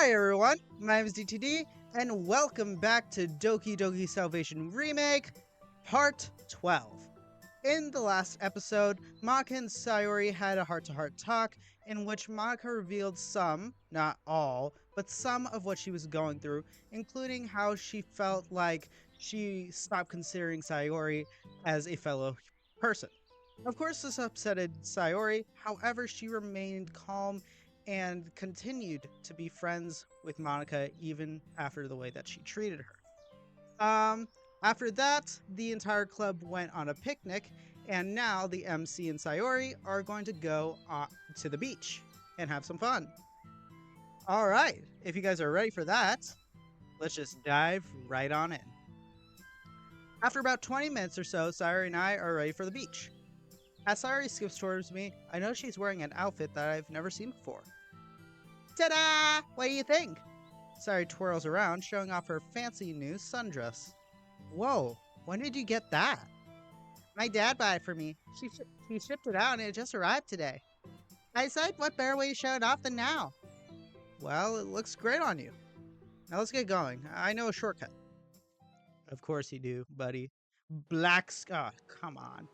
Hi everyone, my name is DTD, and welcome back to Doki Doki Salvation Remake, Part 12. In the last episode, Monika and Sayori had a heart-to-heart talk in which Monika revealed some, not all, but some of what she was going through, including how she felt like she stopped considering Sayori as a fellow person. Of course, this upsetted Sayori, however, she remained calm and continued to be friends with Monika even after the way that she treated her. After that, the entire club went on a picnic, and now the MC and Sayori are going to go to the beach and have some fun. All right, if you guys are ready for that, let's just dive right on in. After about 20 minutes or so, Sayori and I are ready for the beach. As Sayori skips towards me, I know she's wearing an outfit that I've never seen before. Ta-da! What do you think? Sayori twirls around, showing off her fancy new sundress. Whoa, when did you get that? My dad bought it for me. He shipped it out and it just arrived today. I said, what better way to show it off than now? Well, it looks great on you. Now let's get going. I know a shortcut. Of course you do, buddy. Oh, come on.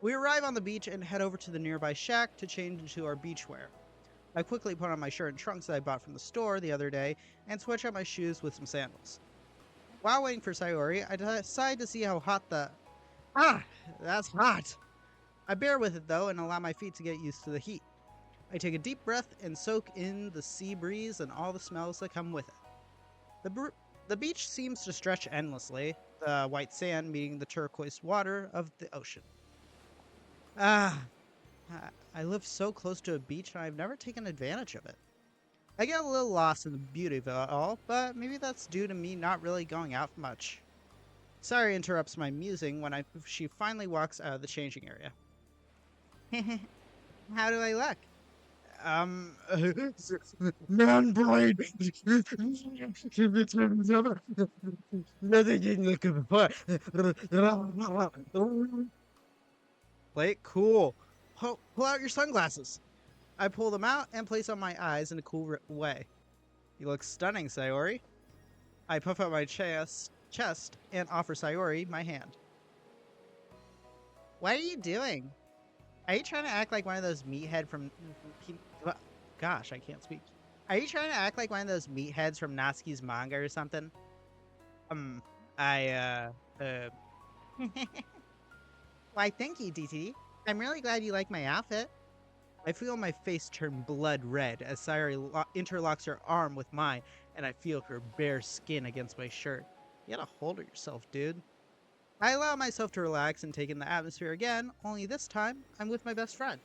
We arrive on the beach and head over to the nearby shack to change into our beachwear. I quickly put on my shirt and trunks that I bought from the store the other day and switch out my shoes with some sandals. While waiting for Sayori, I decide to see how hot that's hot! I bear with it though and allow my feet to get used to the heat. I take a deep breath and soak in the sea breeze and all the smells that come with it. The beach seems to stretch endlessly, the white sand meeting the turquoise water of the ocean. I live so close to a beach and I've never taken advantage of it. I get a little lost in the beauty of it all, but maybe that's due to me not really going out much. Sayori interrupts my musing when she finally walks out of the changing area. How do I look? Man brain! Nothing didn't look before. Play it cool. Pull out your sunglasses. I pull them out and place on my eyes in a cool way. You look stunning, Sayori. I puff out my chest and offer Sayori my hand. What are you doing? Are you trying to act like one of those meathead from... Gosh, I can't speak. Are you trying to act like one of those meatheads from Natsuki's manga or something? Why, thank you, DT. I'm really glad you like my outfit. I feel my face turn blood red as Sayori interlocks her arm with mine, and I feel her bare skin against my shirt. You gotta hold it yourself, dude. I allow myself to relax and take in the atmosphere again, only this time, I'm with my best friend.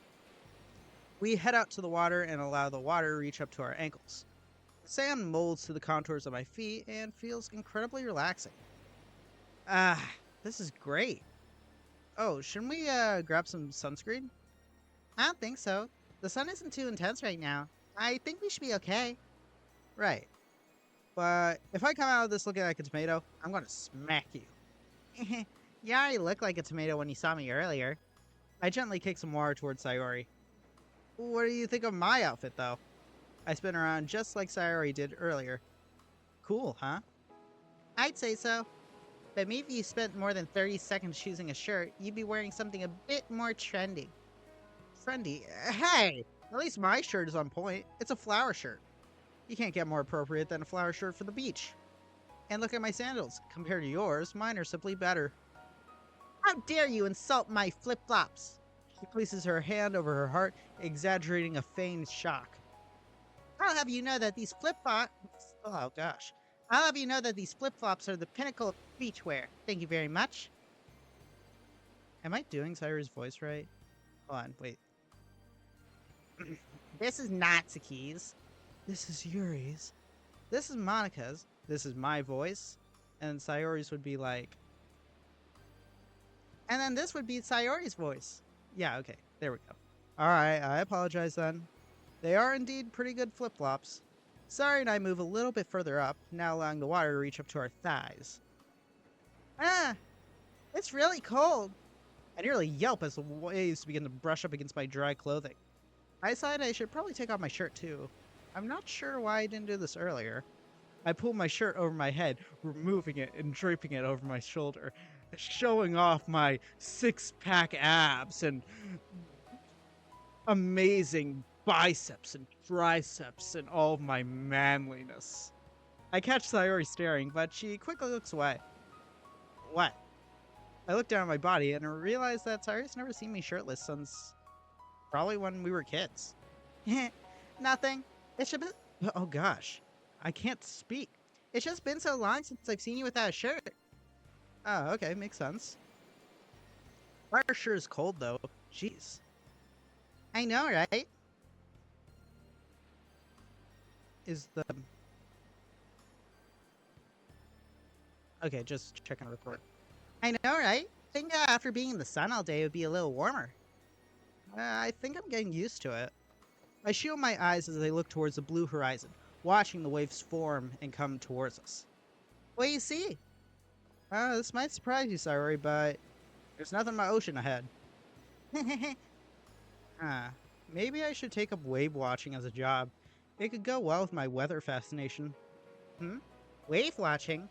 We head out to the water and allow the water to reach up to our ankles. The sand molds to the contours of my feet and feels incredibly relaxing. This is great. Oh, shouldn't we, grab some sunscreen? I don't think so. The sun isn't too intense right now. I think we should be okay. Right. But if I come out of this looking like a tomato, I'm gonna smack you. You already looked like a tomato when you saw me earlier. I gently kick some water towards Sayori. What do you think of my outfit, though? I spin around just like Sayori did earlier. Cool, huh? I'd say so. But maybe if you spent more than 30 seconds choosing a shirt, you'd be wearing something a bit more trendy. Trendy? Hey! At least my shirt is on point. It's a flower shirt. You can't get more appropriate than a flower shirt for the beach. And look at my sandals. Compared to yours, mine are simply better. How dare you insult my flip-flops? She places her hand over her heart, exaggerating a feigned shock. I'll have you know that these flip-flops... Oh, gosh. I'll have you know that these flip-flops are the pinnacle of beachwear. Thank you very much. Am I doing Sayori's voice right? Hold on, wait. This is Natsuki's. This is Yuri's. This is Monika's. This is my voice. And Sayori's would be like... And then this would be Sayori's voice. Yeah, okay. There we go. Alright, I apologize then. They are indeed pretty good flip-flops. Sayori and I move a little bit further up, now allowing the water to reach up to our thighs. It's really cold. I nearly yelp as the waves begin to brush up against my dry clothing. I decided I should probably take off my shirt too. I'm not sure why I didn't do this earlier. I pulled my shirt over my head, removing it and draping it over my shoulder, showing off my six-pack abs and amazing biceps and triceps and all of my manliness. I catch Sayori staring, but she quickly looks away. What? I look down at my body and I realize that Sayori's never seen me shirtless since probably when we were kids. Nothing. It should be. Oh gosh. I can't speak. It's just been so long since I've seen you without a shirt. Oh, okay, makes sense. Fire sure is cold though. Jeez. I know, right? Is the... Okay, just checking a report. I know, right? I think after being in the sun all day, it would be a little warmer. I think I'm getting used to it. I shield my eyes as I look towards the blue horizon, watching the waves form and come towards us. What do you see? This might surprise you, Sayori, but there's nothing but ocean ahead. Maybe I should take up wave watching as a job. It could go well with my weather fascination. Wave watching?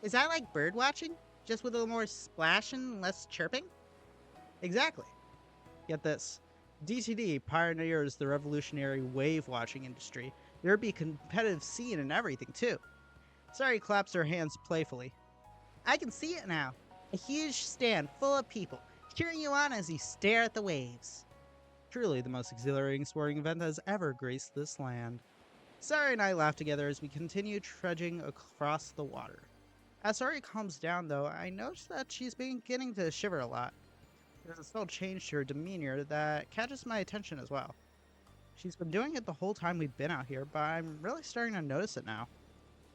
Is that like bird watching? Just with a little more splashing and less chirping? Exactly. Get this. DTD pioneers the revolutionary wave watching industry. There'd be a competitive scene and everything, too. Sayori claps her hands playfully. I can see it now. A huge stand full of people, cheering you on as you stare at the waves. Truly the most exhilarating sporting event that has ever graced this land. Sayori and I laugh together as we continue trudging across the water. As Sayori calms down, though, I notice that she's beginning to shiver a lot. There's a subtle change to her demeanor that catches my attention as well. She's been doing it the whole time we've been out here, but I'm really starting to notice it now.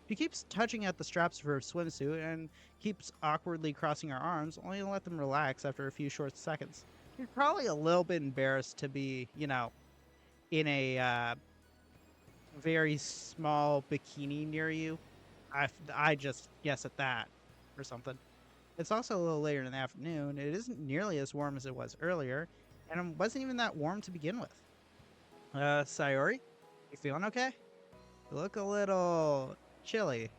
She keeps tugging at the straps of her swimsuit and keeps awkwardly crossing her arms, only to let them relax after a few short seconds. She's probably a little bit embarrassed to be, in a very small bikini near you. I just guess at that, or something. It's also a little later in the afternoon. It isn't nearly as warm as it was earlier, and it wasn't even that warm to begin with. Sayori? You feeling okay? You look a little chilly.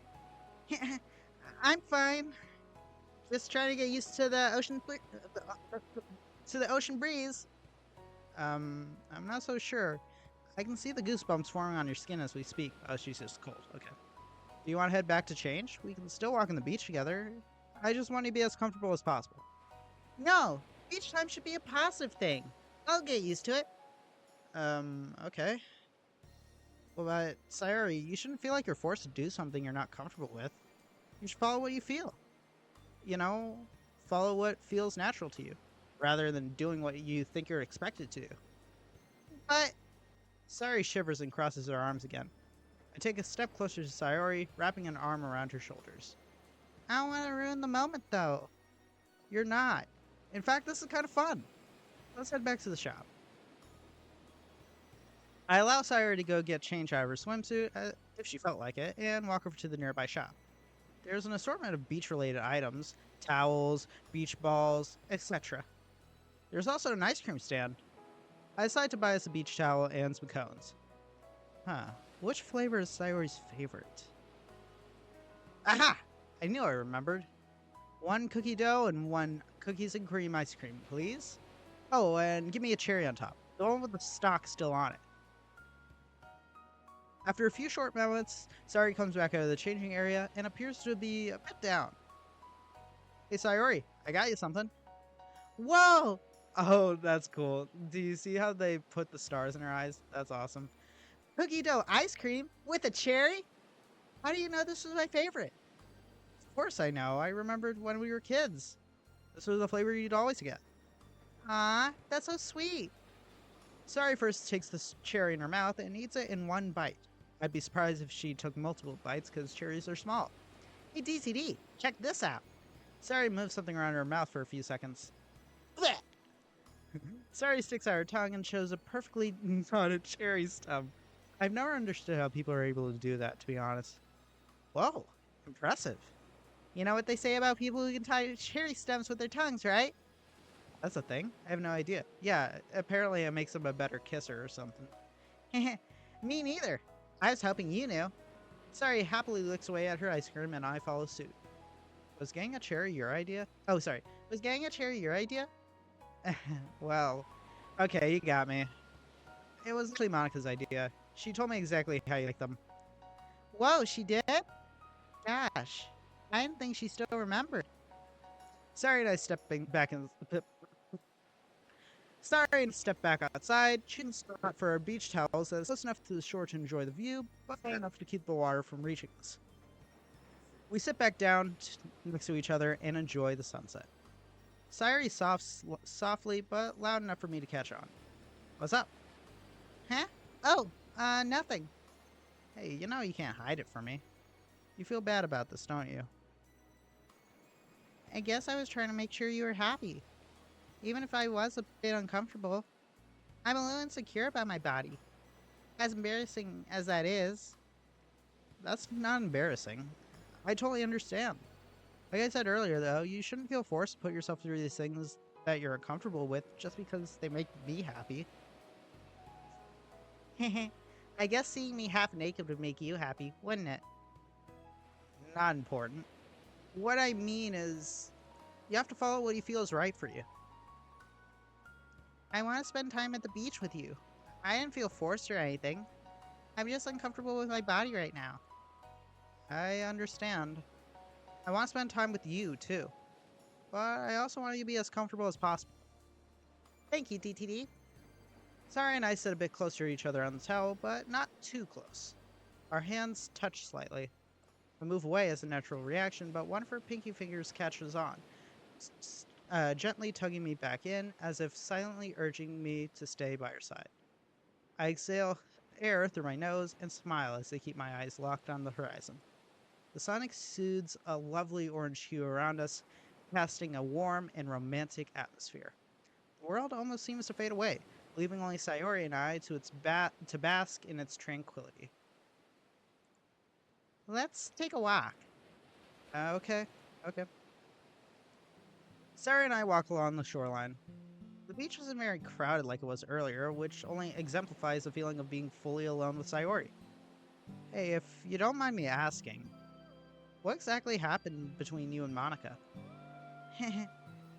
I'm fine. Just trying to get used to the ocean breeze. I'm not so sure. I can see the goosebumps forming on your skin as we speak. Oh, she's just cold. Okay. Do you want to head back to change? We can still walk on the beach together. I just want to be as comfortable as possible. No, beach time should be a positive thing. I'll get used to it. Okay. Well, but Sayori, you shouldn't feel like you're forced to do something you're not comfortable with. You should follow what you feel. Follow what feels natural to you, rather than doing what you think you're expected to do. But Sayori shivers and crosses her arms again. I take a step closer to Sayori, wrapping an arm around her shoulders. I don't want to ruin the moment, though. You're not. In fact, this is kind of fun. Let's head back to the shop. I allow Sayori to go get change out of her swimsuit, if she felt like it, and walk over to the nearby shop. There's an assortment of beach-related items, towels, beach balls, etc. There's also an ice cream stand. I decide to buy us a beach towel and some cones. Which flavor is Sayori's favorite? Aha! I knew I remembered. 1 cookie dough and 1 cookies and cream ice cream, please. Oh, and give me a cherry on top. The one with the stalk still on it. After a few short moments, Sayori comes back out of the changing area and appears to be a bit down. Hey Sayori, I got you something. Whoa! Oh, that's cool. Do you see how they put the stars in her eyes? That's awesome. Cookie dough ice cream with a cherry? How do you know this was my favorite? Of course I know. I remembered when we were kids. This was the flavor you'd always get. Ah, that's so sweet. Sayori first takes the cherry in her mouth and eats it in one bite. I'd be surprised if she took multiple bites because cherries are small. Hey DCD, check this out. Sayori moves something around her mouth for a few seconds. Blech! Sayori sticks out her tongue and shows a perfectly knotted cherry stem. I've never understood how people are able to do that, to be honest. Whoa, impressive. You know what they say about people who can tie cherry stems with their tongues, right? That's a thing? I have no idea. Yeah, apparently it makes them a better kisser or something. Me neither. I was hoping you knew. Sayori happily licks away at her ice cream and I follow suit. Was getting a cherry your idea? Oh, sorry. Was getting a cherry your idea? Well, okay, you got me. It was actually Monika's idea. She told me exactly how you like them. Whoa, she did? Gosh, I didn't think she still remembered. Sorry, I stepping back in. Sorry, and step back outside. Choosing spot for our beach towels that is close enough to the shore to enjoy the view, but far enough to keep the water from reaching us. We sit back down next to each other and enjoy the sunset. Sayori softly, but loud enough for me to catch on. What's up? Huh? Oh, nothing. Hey, you know you can't hide it from me. You feel bad about this, don't you? I guess I was trying to make sure you were happy. Even if I was a bit uncomfortable. I'm a little insecure about my body. As embarrassing as that is. That's not embarrassing. I totally understand. Like I said earlier, though, you shouldn't feel forced to put yourself through these things that you're uncomfortable with just because they make me happy. I guess seeing me half naked would make you happy, wouldn't it? Not important. What I mean is, you have to follow what you feel is right for you. I want to spend time at the beach with you. I didn't feel forced or anything. I'm just uncomfortable with my body right now. I understand. I want to spend time with you, too. But I also want you to be as comfortable as possible. Thank you, DTD. Sayori and I sit a bit closer to each other on the towel, but not too close. Our hands touch slightly. I move away as a natural reaction, but one of her pinky fingers catches on, gently tugging me back in, as if silently urging me to stay by her side. I exhale air through my nose and smile as I keep my eyes locked on the horizon. The sun exudes a lovely orange hue around us, casting a warm and romantic atmosphere. The world almost seems to fade away, leaving only Sayori and I to bask in its tranquility. Let's take a walk. Okay. Sarah and I walk along the shoreline. The beach isn't very crowded like it was earlier, which only exemplifies the feeling of being fully alone with Sayori. Hey, if you don't mind me asking, what exactly happened between you and Monika?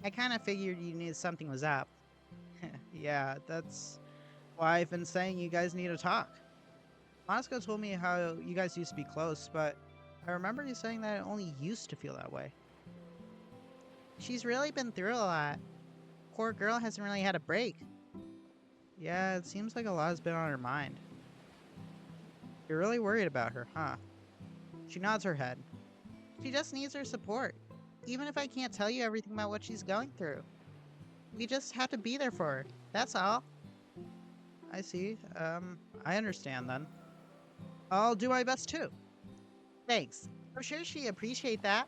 I kind of figured you knew something was up. Yeah, that's why I've been saying you guys need to talk. Monika told me how you guys used to be close, but I remember you saying that it only used to feel that way. She's really been through a lot. Poor girl hasn't really had a break. Yeah, it seems like a lot has been on her mind. You're really worried about her, huh? She nods her head. She just needs our support. Even if I can't tell you everything about what she's going through. We just have to be there for her. That's all. I see. I understand then. I'll do my best too. Thanks. I'm sure she'd appreciate that.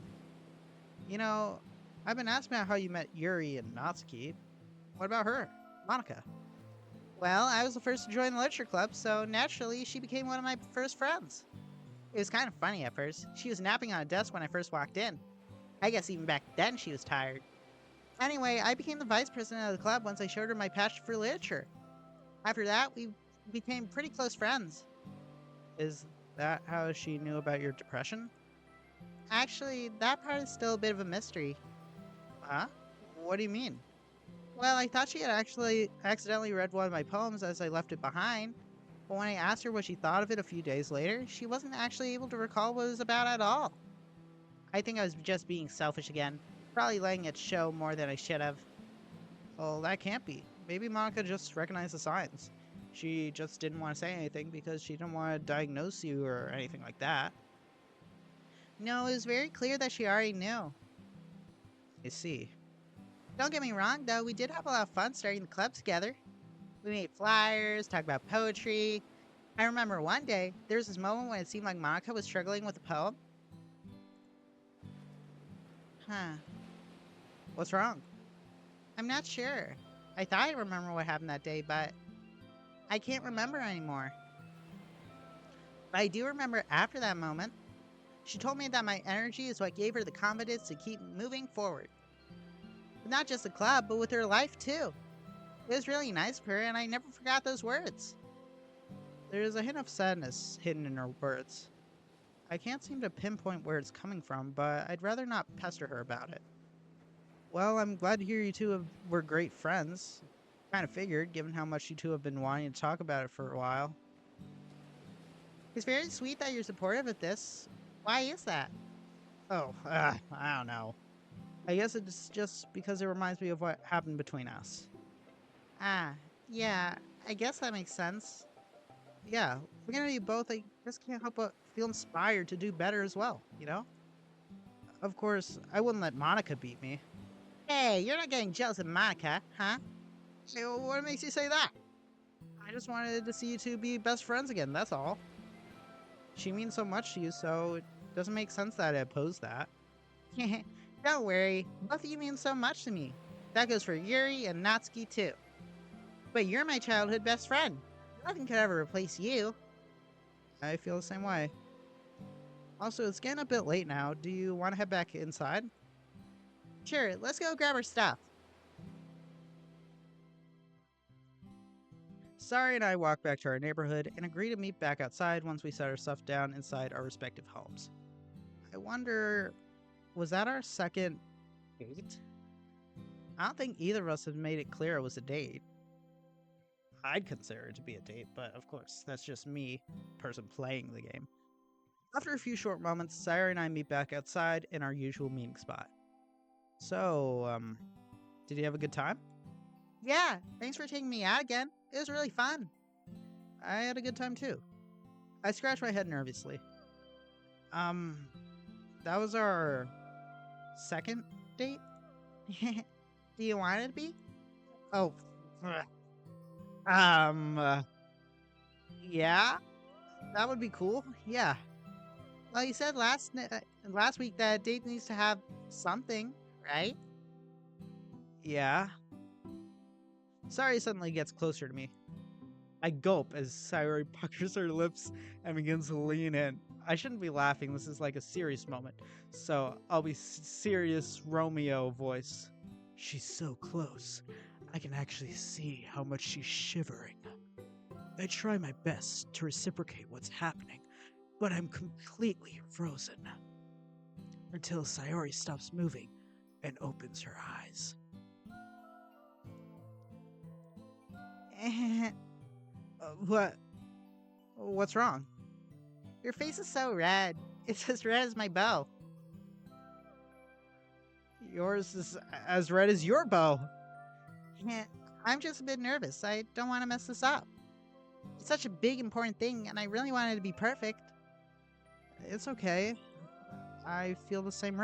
You know, I've been asking about how you met Yuri and Natsuki. What about her? Monika? Well, I was the first to join the literature club, so naturally she became one of my first friends. It was kind of funny at first. She was napping on a desk when I first walked in. I guess even back then she was tired. Anyway, I became the vice president of the club once I showed her my passion for literature. After that, we became pretty close friends. Is that how she knew about your depression? Actually, that part is still a bit of a mystery. Huh? What do you mean? Well, I thought she had actually accidentally read one of my poems as I left it behind, but when I asked her what she thought of it a few days later, she wasn't actually able to recall what it was about at all. I think I was just being selfish again, probably letting it show more than I should have. Well, that can't be. Maybe Monika just recognized the signs. She just didn't want to say anything because she didn't want to diagnose you or anything like that. No, it was very clear that she already knew. I see. Don't get me wrong, though, we did have a lot of fun starting the club together. We made flyers, talked about poetry. I remember one day, there was this moment when it seemed like Monika was struggling with a poem. Huh. What's wrong? I'm not sure. I thought I remember what happened that day, but I can't remember anymore. But I do remember after that moment, she told me that my energy is what gave her the confidence to keep moving forward. But not just the club, but with her life too. It was really nice of her, and I never forgot those words. There's a hint of sadness hidden in her words. I can't seem to pinpoint where it's coming from, but I'd rather not pester her about it. Well, I'm glad to hear you two were great friends. Kind of figured, given how much you two have been wanting to talk about it for a while. It's very sweet that you're supportive of this. Why is that? Oh, I don't know. I guess it's just because it reminds me of what happened between us. Ah, yeah, I guess that makes sense. Yeah, looking at you both, I just can't help but feel inspired to do better as well, you know? Of course, I wouldn't let Monica beat me. Hey, you're not getting jealous of Monica, huh? Hey, what makes you say that? I just wanted to see you two be best friends again, that's all. She means so much to you, so it doesn't make sense that I oppose that. Don't worry, both of you mean so much to me. That goes for Yuri and Natsuki too. But you're my childhood best friend. Nothing could ever replace you. I feel the same way. Also, it's getting a bit late now. Do you want to head back inside? Sure, let's go grab our stuff. Sari and I walk back to our neighborhood and agree to meet back outside once we set our stuff down inside our respective homes. I wonder, was that our second date? I don't think either of us have made it clear it was a date. I'd consider it to be a date, but of course, that's just me, person playing the game. After a few short moments, Sari and I meet back outside in our usual meeting spot. So, did you have a good time? Yeah, thanks for taking me out again. It was really fun. I had a good time too. I scratched my head nervously. That was our second date? Do you want it to be? Oh, yeah, that would be cool. Yeah. Well, you said last week that date needs to have something, right? Yeah. Sari suddenly gets closer to me. I gulp as Sayori puckers her lips and begins to lean in. I shouldn't be laughing, this is like a serious moment, so I'll be serious Romeo voice. She's so close, I can actually see how much she's shivering. I try my best to reciprocate what's happening, but I'm completely frozen. Until Sayori stops moving and opens her eyes. What? What's wrong? Your face is so red. It's as red as my bow. Yours is as red as your bow. I'm just a bit nervous. I don't want to mess this up. It's such a big, important thing, and I really want it to be perfect. It's okay. I feel the same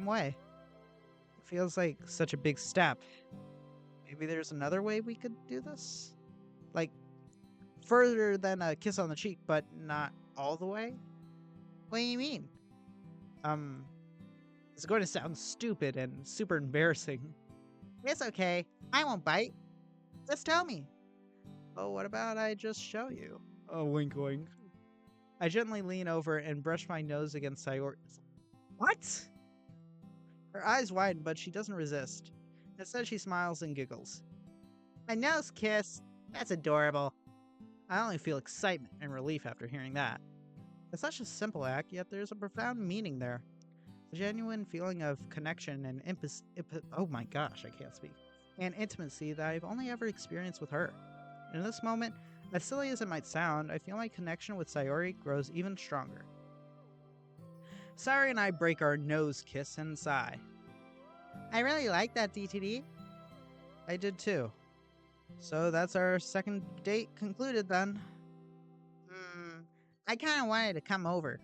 way. It feels like such a big step. Maybe there's another way we could do this? Like, further than a kiss on the cheek, but not all the way? What do you mean? It's going to sound stupid and super embarrassing. It's okay. I won't bite. Just tell me. Oh, what about I just show you? Oh, wink wink. I gently lean over and brush my nose against Sayori's. What? Her eyes widen, but she doesn't resist. Instead, she smiles and giggles. A nose kiss? That's adorable. I only feel excitement and relief after hearing that. It's such a simple act, yet there's a profound meaning there. A genuine feeling of connection and oh my gosh, I can't speak. And intimacy that I've only ever experienced with her. In this moment, as silly as it might sound, I feel my connection with Sayori grows even stronger. Sayori and I break our nose kiss and sigh. I really like that, DTD. I did too. So that's our second date concluded then. I kind of wanted to come over.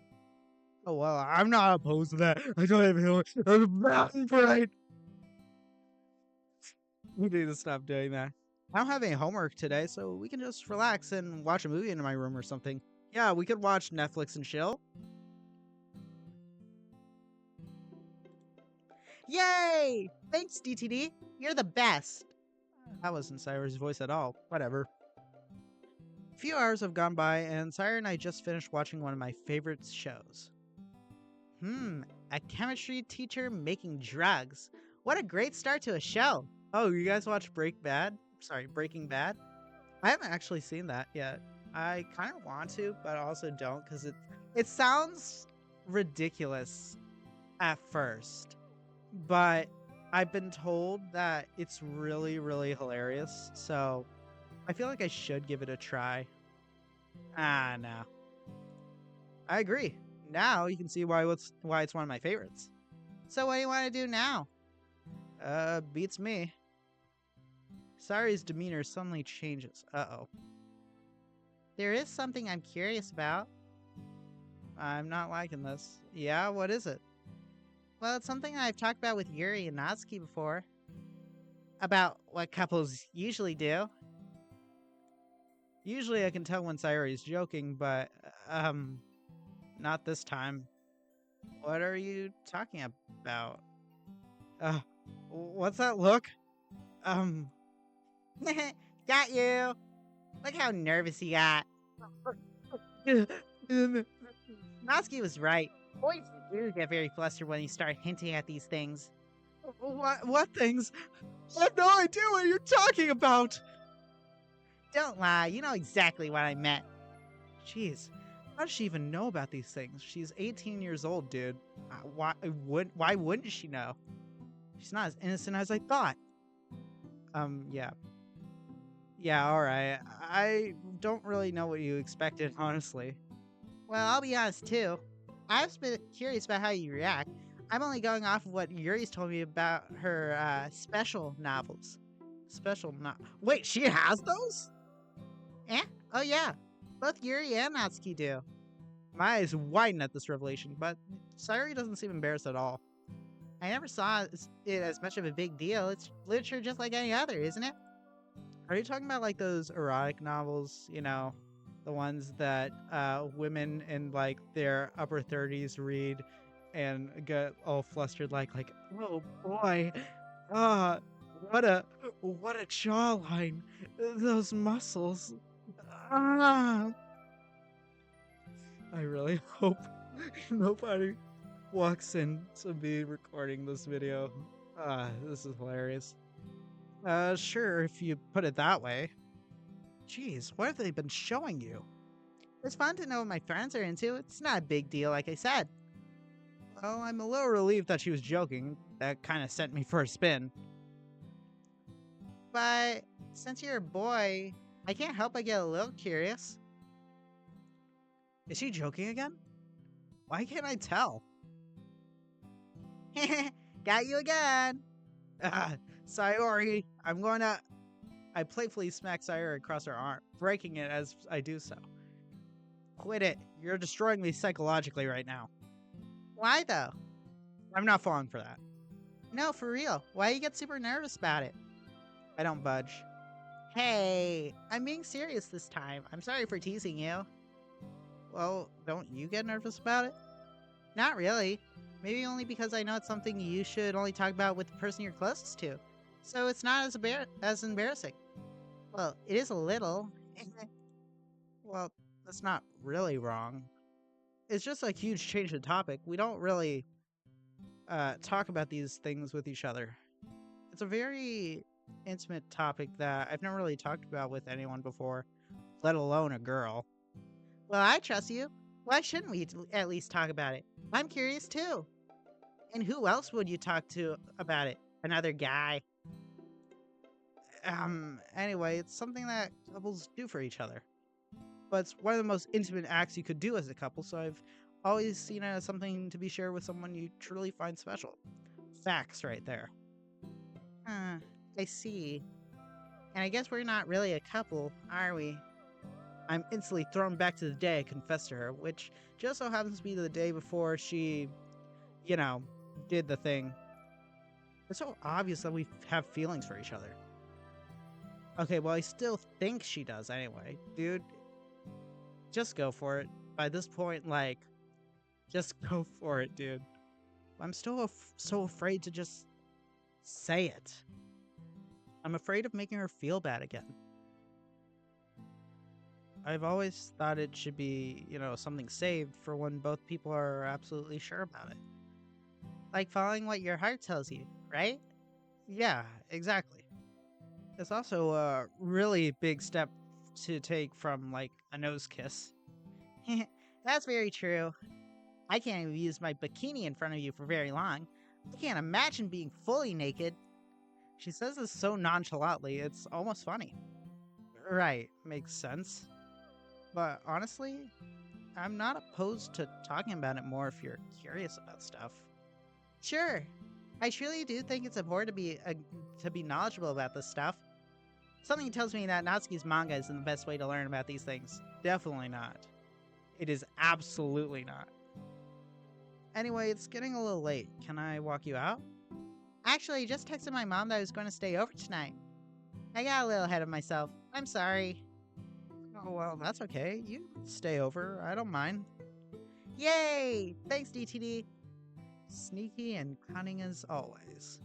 Oh well, I'm not opposed to that. I don't even know. Mountain pride. We need to stop doing that. I don't have any homework today, so we can just relax and watch a movie in my room or something. Yeah, we could watch Netflix and chill. Yay! Thanks, DTD. You're the best. That wasn't Sayori's voice at all. Whatever. A few hours have gone by, and Sayori and I just finished watching one of my favorite shows. A chemistry teacher making drugs. What a great start to a show. Oh, you guys watch Breaking Bad? I haven't actually seen that yet. I kind of want to, but I also don't because it sounds ridiculous at first, but I've been told that it's really, really hilarious. So I feel like I should give it a try. Ah, no. I agree. Now you can see why it's one of my favorites. So what do you want to do now? Beats me. Sayori's demeanor suddenly changes. Uh-oh. There is something I'm curious about. I'm not liking this. Yeah, what is it? Well, it's something I've talked about with Yuri and Natsuki before. About what couples usually do. Usually I can tell when Sayori's joking, but, not this time. What are you talking about? Uh, what's that look? Um... Got you! Look how nervous he got. Natsuki was right. Boys do get very flustered when you start hinting at these things. What things? I have no idea what you're talking about! Don't lie, you know exactly what I meant. Jeez, how does she even know about these things? She's 18 years old, dude. Why wouldn't she know? She's not as innocent as I thought. Yeah. Yeah, alright. I don't really know what you expected, honestly. Well, I'll be honest too. I was a bit curious about how you react. I'm only going off of what Yuri's told me about her special novels. Wait, she has those? Eh? Oh yeah. Both Yuri and Natsuki do. My eyes widen at this revelation, but Sayori doesn't seem embarrassed at all. I never saw it as much of a big deal. It's literature just like any other, isn't it? Are you talking about like those erotic novels, you know, the ones that women in like their upper 30s read and get all flustered like oh boy, ah, what a jawline, those muscles. Ah. I really hope nobody walks in to me recording this video. This is hilarious. Sure, if you put it that way. Jeez, what have they been showing you? It's fun to know what my friends are into. It's not a big deal, like I said. Well, I'm a little relieved that she was joking. That kind of sent me for a spin. But since you're a boy, I can't help but get a little curious. Is she joking again? Why can't I tell? Got you again! Sayori, I'm going to... I playfully smack Sayori across her arm, breaking it as I do so. Quit it. You're destroying me psychologically right now. Why, though? I'm not falling for that. No, for real. Why you get super nervous about it? I don't budge. Hey, I'm being serious this time. I'm sorry for teasing you. Well, don't you get nervous about it? Not really. Maybe only because I know it's something you should only talk about with the person you're closest to. So it's not as embarrassing. Well, it is a little. Well, that's not really wrong. It's just a huge change of topic. We don't really talk about these things with each other. It's a very intimate topic that I've never really talked about with anyone before, let alone a girl. Well, I trust you. Why shouldn't we at least talk about it? I'm curious too. And who else would you talk to about it? Another guy. Anyway, it's something that couples do for each other. But it's one of the most intimate acts you could do as a couple, so I've always seen it as something to be shared with someone you truly find special. Facts right there. I see. And I guess we're not really a couple, are we? I'm instantly thrown back to the day I confessed to her, which just so happens to be the day before she, you know, did the thing. It's so obvious that we have feelings for each other. Okay, well, I still think she does anyway. Dude, just go for it. By this point, like, just go for it, dude. I'm still so afraid to just say it. I'm afraid of making her feel bad again. I've always thought it should be, you know, something saved for when both people are absolutely sure about it. Like following what your heart tells you, right? Yeah, exactly. It's also a really big step to take from, like, a nose kiss. That's very true. I can't even use my bikini in front of you for very long. I can't imagine being fully naked. She says this so nonchalantly, it's almost funny. Right, makes sense. But honestly, I'm not opposed to talking about it more if you're curious about stuff. Sure. I truly do think it's important to be knowledgeable about this stuff. Something tells me that Natsuki's manga isn't the best way to learn about these things. Definitely not. It is absolutely not. Anyway, it's getting a little late. Can I walk you out? Actually, I just texted my mom that I was going to stay over tonight. I got a little ahead of myself. I'm sorry. Oh, well, that's okay. You stay over. I don't mind. Yay! Thanks, DTD. Sneaky and cunning as always.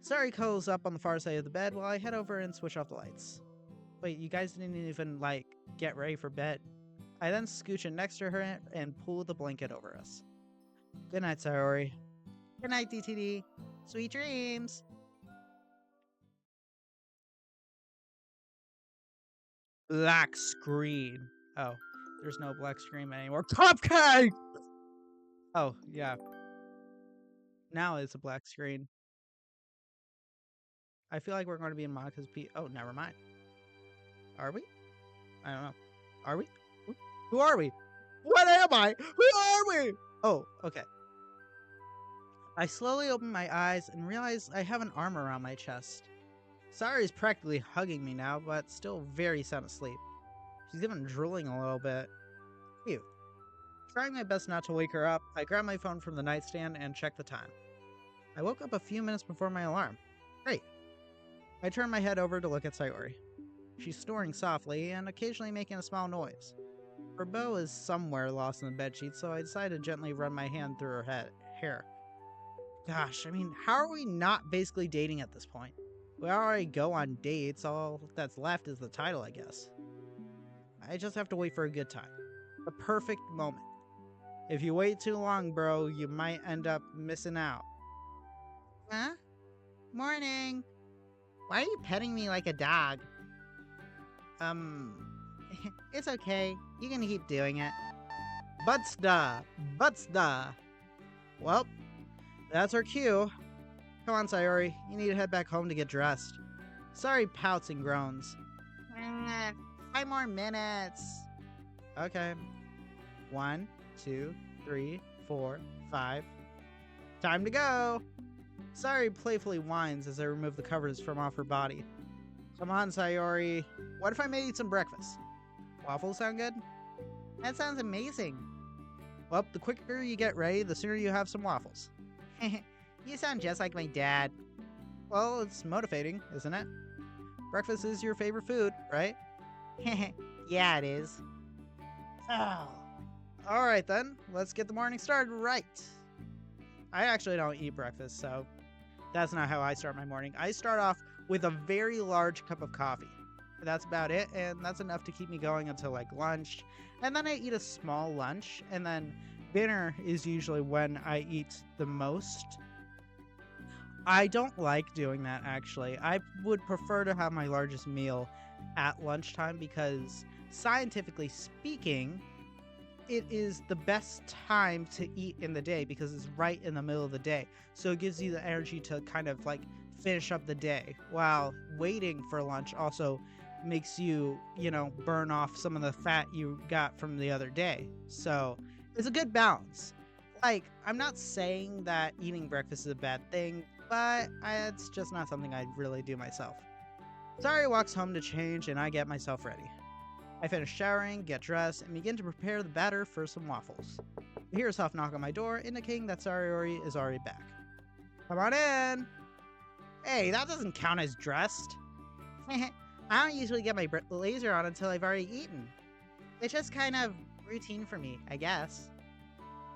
Sari curls up on the far side of the bed while I head over and switch off the lights. Wait, you guys didn't even, like, get ready for bed. I then scooch in next to her and pull the blanket over us. Good night, Sayori. Good night, DTD. Sweet dreams! Black screen. Oh, there's no black screen anymore. Cupcake! Oh, yeah. Now it's a black screen. I feel like we're going to be in Monika's Oh, never mind. Are we? I don't know. Are we? Who are we? What am I? Who are we? Oh, okay. I slowly open my eyes and realize I have an arm around my chest. Sari is practically hugging me now, but still very sound asleep. She's even drooling a little bit. Cute. Trying my best not to wake her up, I grab my phone from the nightstand and check the time. I woke up a few minutes before my alarm. Great. I turn my head over to look at Sayori. She's snoring softly and occasionally making a small noise. Her bow is somewhere lost in the bedsheet, so I decide to gently run my hand through her hair. Gosh, I mean, how are we not basically dating at this point? We already go on dates, all that's left is the title, I guess. I just have to wait for a good time. The perfect moment. If you wait too long, bro, you might end up missing out. Huh? Morning. Why are you petting me like a dog? It's okay. You can keep doing it. Butsta! Butsta! Well, that's our cue. Come on, Sayori. You need to head back home to get dressed. Sari pouts and groans. 5 more minutes. Okay. 1, 2, 3, 4, 5. Time to go! Sari playfully whines as I remove the covers from off her body. Come on, Sayori. What if I made you some breakfast? Waffles sound good? That sounds amazing. Well, the quicker you get ready, the sooner you have some waffles. You sound just like my dad. Well, it's motivating, isn't it? Breakfast is your favorite food, right? Yeah, it is. Oh. Alright then, let's get the morning started right. I actually don't eat breakfast, so that's not how I start my morning. I start off with a very large cup of coffee. That's about it, and that's enough to keep me going until like lunch. And then I eat a small lunch, and then dinner is usually when I eat the most. I don't like doing that, actually. I would prefer to have my largest meal at lunchtime because, scientifically speaking, it is the best time to eat in the day because it's right in the middle of the day. So it gives you the energy to kind of like finish up the day, while waiting for lunch also makes you, burn off some of the fat you got from the other day. So it's a good balance. Like, I'm not saying that eating breakfast is a bad thing, but it's just not something I'd really do myself. Sari walks home to change and I get myself ready. I finish showering, get dressed, and begin to prepare the batter for some waffles. I hear a soft knock on my door, indicating that Sayori is already back. Come on in! Hey, that doesn't count as dressed. I don't usually get my blazer on until I've already eaten. It's just kind of routine for me, I guess.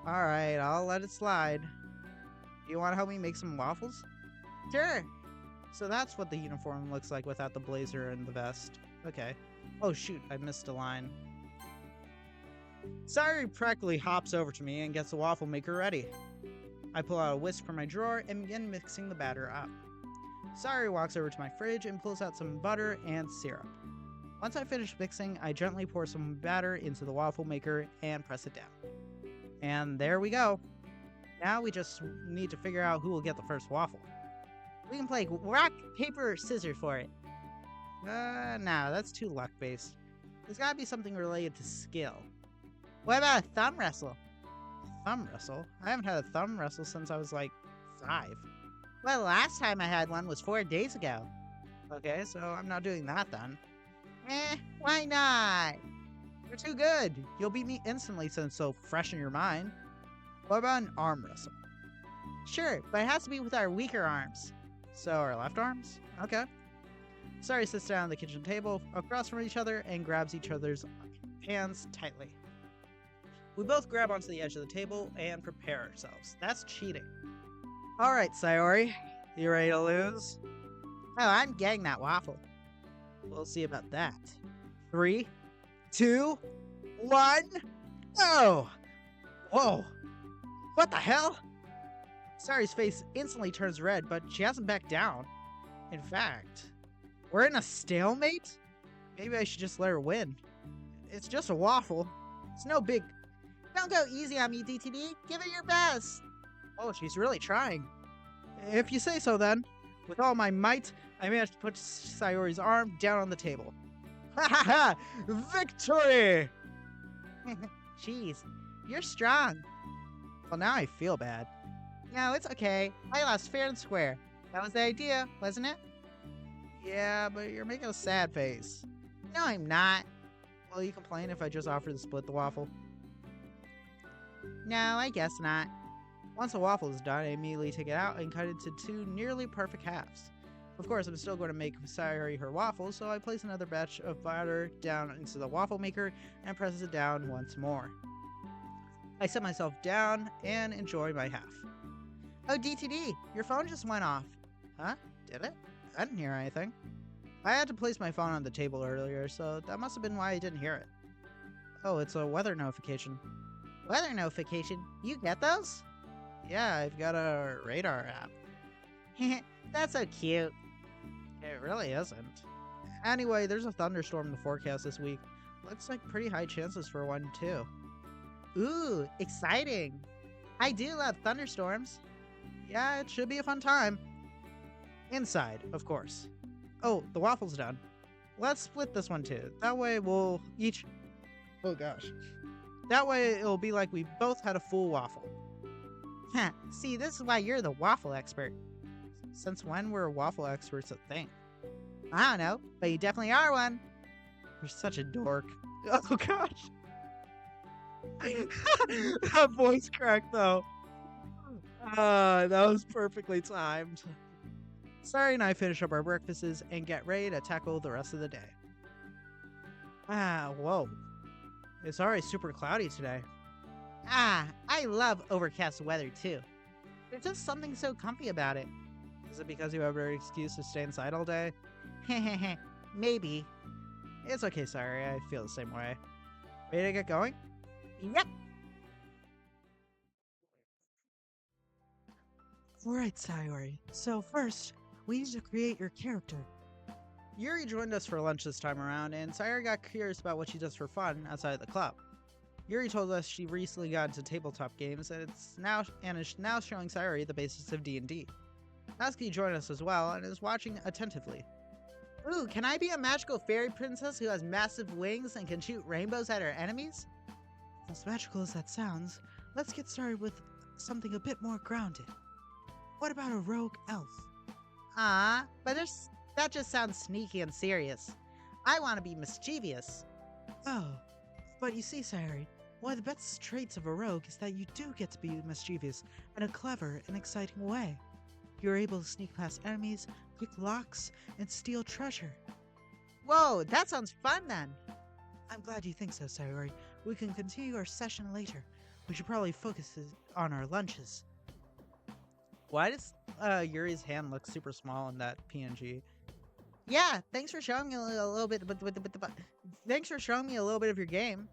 Alright, I'll let it slide. You want to help me make some waffles? Sure! So that's what the uniform looks like without the blazer and the vest. Okay. Oh shoot, I missed a line. Sari practically hops over to me and gets the waffle maker ready. I pull out a whisk from my drawer and begin mixing the batter up. Sari walks over to my fridge and pulls out some butter and syrup. Once I finish mixing, I gently pour some batter into the waffle maker and press it down. And there we go. Now we just need to figure out who will get the first waffle. We can play rock, paper, scissors for it. No, that's too luck-based. There's gotta be something related to skill. What about a thumb wrestle? Thumb wrestle? I haven't had a thumb wrestle since I was like 5. Well, last time I had one was 4 days ago. Okay, so I'm not doing that then. Why not? You're too good. You'll beat me instantly since it's so fresh in your mind. What about an arm wrestle? Sure, but it has to be with our weaker arms. So our left arms? Okay. Sayori sits down at the kitchen table across from each other and grabs each other's hands tightly. We both grab onto the edge of the table and prepare ourselves. That's cheating. Alright, Sayori. You ready to lose? Oh, I'm getting that waffle. We'll see about that. 3, 2, 1, go! Whoa! What the hell? Sayori's face instantly turns red, but she hasn't backed down. In fact, we're in a stalemate? Maybe I should just let her win. It's just a waffle. It's no big... Don't go easy on me, DTD. Give it your best. Oh, she's really trying. If you say so then. With all my might, I managed to put Sayori's arm down on the table. Ha ha ha! Victory! Jeez, you're strong. Well, now I feel bad. No, it's okay. I lost fair and square. That was the idea, wasn't it? Yeah, but you're making a sad face. No, I'm not. Will you complain if I just offer to split the waffle? No, I guess not. Once the waffle is done, I immediately take it out and cut it into 2 nearly perfect halves. Of course, I'm still going to make Sayori her waffles, so I place another batch of batter down into the waffle maker and press it down once more. I set myself down and enjoy my half. Oh, DTD, your phone just went off. Huh? Did it? I didn't hear anything. I had to place my phone on the table earlier, so that must have been why I didn't hear it. Oh, it's a weather notification. Weather notification? You get those? Yeah, I've got a radar app. That's so cute. It really isn't. Anyway, there's a thunderstorm in the forecast this week. Looks like pretty high chances for one, too. Ooh, exciting. I do love thunderstorms. Yeah, it should be a fun time. Inside, of course. Oh, the waffle's done. Let's split this one, too. That way we'll each... Oh, gosh. That way it'll be like we both had a full waffle. Huh, see, this is why you're the waffle expert. Since when were waffle experts a thing? I don't know, but you definitely are one. You're such a dork. Oh gosh. That voice crack though. That was perfectly timed. Sayori and I finish up our breakfasts and get ready to tackle the rest of the day. Whoa. It's already super cloudy today. I love overcast weather too. There's just something so comfy about it. Is it because you have an excuse to stay inside all day? Hehehe, maybe. It's okay, sorry, I feel the same way. Ready to get going? Yep! Alright, Sayori. So first, we need to create your character. Yuri joined us for lunch this time around, and Sayori got curious about what she does for fun outside of the club. Yuri told us she recently got into tabletop games, and is now showing Sayori the basics of D&D. Natsuki joined us as well, and is watching attentively. Ooh, can I be a magical fairy princess who has massive wings and can shoot rainbows at her enemies? As magical as that sounds, let's get started with something a bit more grounded. What about a rogue elf? But that just sounds sneaky and serious. I want to be mischievous. Oh, but you see, Sayori, one of the best traits of a rogue is that you do get to be mischievous in a clever and exciting way. You're able to sneak past enemies, pick locks, and steal treasure. Whoa, that sounds fun then! I'm glad you think so, Sayori. We can continue our session later. We should probably focus on our lunches. Why does Yuri's hand look super small in that PNG? Yeah, thanks for showing me a little bit. Thanks for showing me a little bit of your game.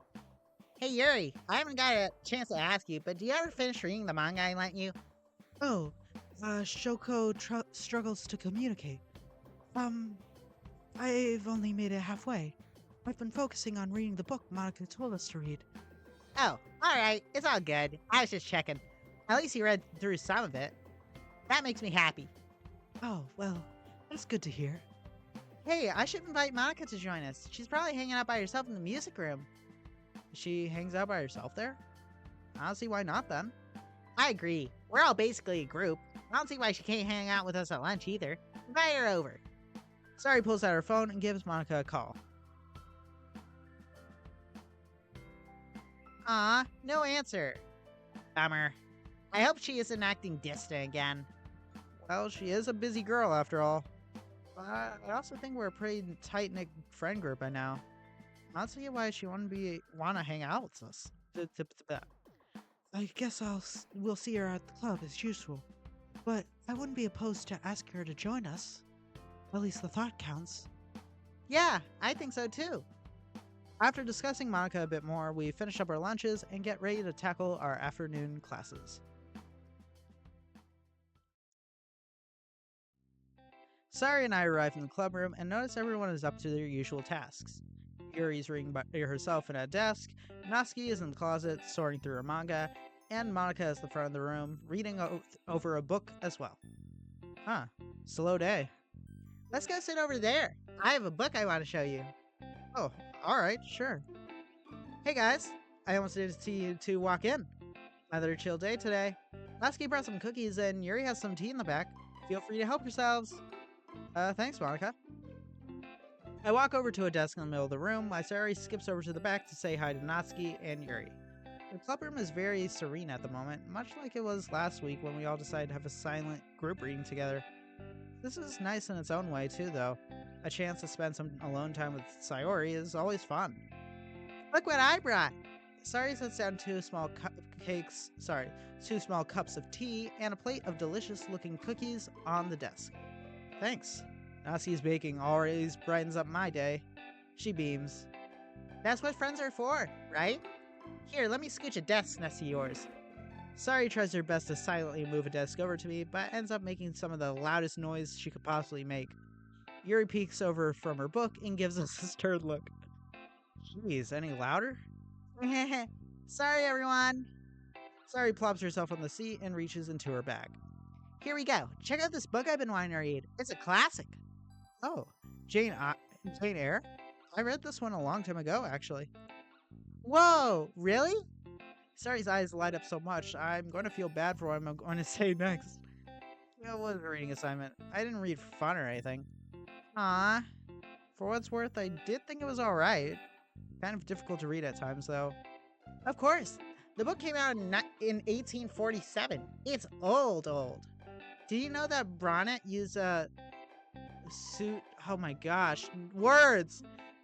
Hey Yuri, I haven't got a chance to ask you, but do you ever finish reading the manga I lent you? Oh, Shoko struggles to communicate. I've only made it halfway. I've been focusing on reading the book Monica told us to read. Oh, alright, it's all good. I was just checking. At least you read through some of it. That makes me happy. Oh, well, that's good to hear. Hey, I should invite Monica to join us. She's probably hanging out by herself in the music room. She hangs out by herself there? I don't see why not then. I agree. We're all basically a group. I don't see why she can't hang out with us at lunch either. Invite her over. Sayori pulls out her phone and gives Monica a call. Aw, no answer. Bummer. I hope she isn't acting distant again. Well, she is a busy girl after all. But I also think we're a pretty tight-knit friend group by now. I don't see why she wanna hang out with us. I guess we'll see her at the club as usual. But I wouldn't be opposed to asking her to join us. At least the thought counts. Yeah, I think so too. After discussing Monica a bit more, we finish up our lunches and get ready to tackle our afternoon classes. Sayori and I arrive in the club room and notice everyone is up to their usual tasks. Yuri's reading by herself at a desk, Natsuki is in the closet sorting through her manga, and Monika is at the front of the room reading over a book as well. Huh, slow day. Let's go sit over there. I have a book I want to show you. Oh, alright, sure. Hey guys, I almost didn't see you two walk in. Another chill day today. Natsuki brought some cookies and Yuri has some tea in the back. Feel free to help yourselves. Thanks, Monika. I walk over to a desk in the middle of the room while Sayori skips over to the back to say hi to Natsuki and Yuri. The club room is very serene at the moment, much like it was last week when we all decided to have a silent group reading together. This is nice in its own way too, though. A chance to spend some alone time with Sayori is always fun. Look what I brought! Sayori sets down two small cups of tea and a plate of delicious-looking cookies on the desk. Thanks. Natsuki's baking always brightens up my day. She beams. That's what friends are for, right? Here, let me scooch a desk next to yours. Sayori tries her best to silently move a desk over to me, but ends up making some of the loudest noise she could possibly make. Yuri peeks over from her book and gives us a stern look. Jeez, any louder? Sorry, everyone. Sayori plops herself on the seat and reaches into her bag. Here we go. Check out this book I've been wanting to read. It's a classic. Oh, Jane Eyre? I read this one a long time ago, actually. Whoa, really? Sayori's eyes light up so much, I'm going to feel bad for what I'm going to say next. It wasn't a reading assignment. I didn't read for fun or anything. Aw. For what it's worth, I did think it was alright. Kind of difficult to read at times, though. Of course. The book came out in 1847. It's old. Did you know that Bonnet used a oh my gosh, words!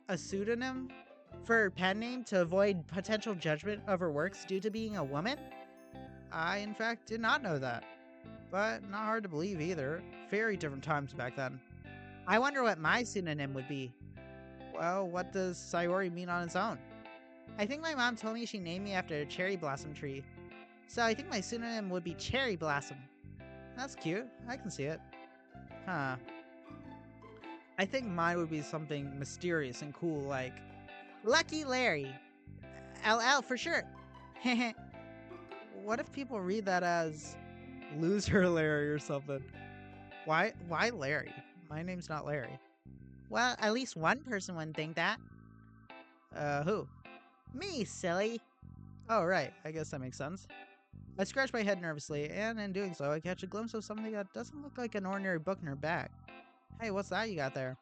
A pseudonym for her pen name to avoid potential judgment of her works due to being a woman? I, in fact, did not know that. But not hard to believe either. Very different times back then. I wonder what my pseudonym would be. Well, what does Sayori mean on its own? I think my mom told me she named me after a cherry blossom tree. So I think my pseudonym would be Cherry Blossom. That's cute. I can see it. Huh. I think mine would be something mysterious and cool like Lucky Larry. LL for sure. What if people read that as Loser Larry or something? Why Larry? My name's not Larry. Well, at least one person wouldn't think that. Who? Me, silly. Oh, right. I guess that makes sense. I scratch my head nervously, and in doing so, I catch a glimpse of something that doesn't look like an ordinary book in her bag. Hey, what's that you got there?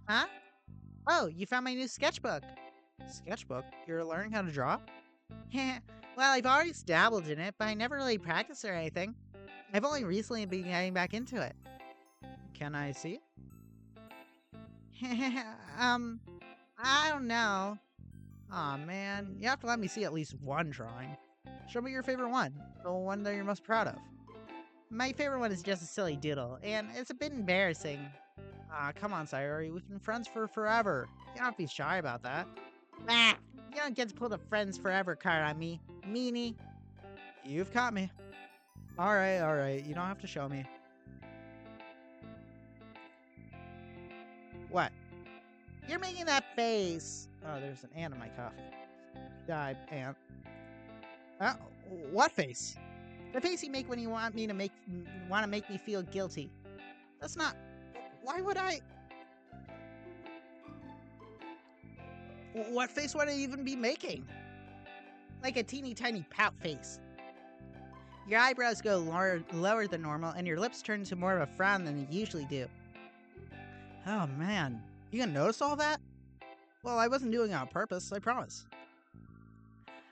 Huh? Oh, you found my new sketchbook. Sketchbook? You're learning how to draw? Well, I've always dabbled in it, but I never really practiced or anything. I've only recently been getting back into it. Can I see? I don't know. Aw, man. You have to let me see at least one drawing. Show me your favorite one. The one that you're most proud of. My favorite one is just a silly doodle, and it's a bit embarrassing. Come on, Sayori. We've been friends for forever. You don't have to be shy about that. Ah, you don't get to pull the friends forever card on me, meanie. You've caught me. Alright. You don't have to show me. What? You're making that face. Oh, there's an ant in my coffee. Die, ant. What face? The face you make when you want me to make me feel guilty. That's not. Why would I? What face would I even be making? Like a teeny tiny pout face. Your eyebrows go lower than normal, and your lips turn to more of a frown than you usually do. Oh man, you gonna notice all that? Well, I wasn't doing it on purpose, I promise.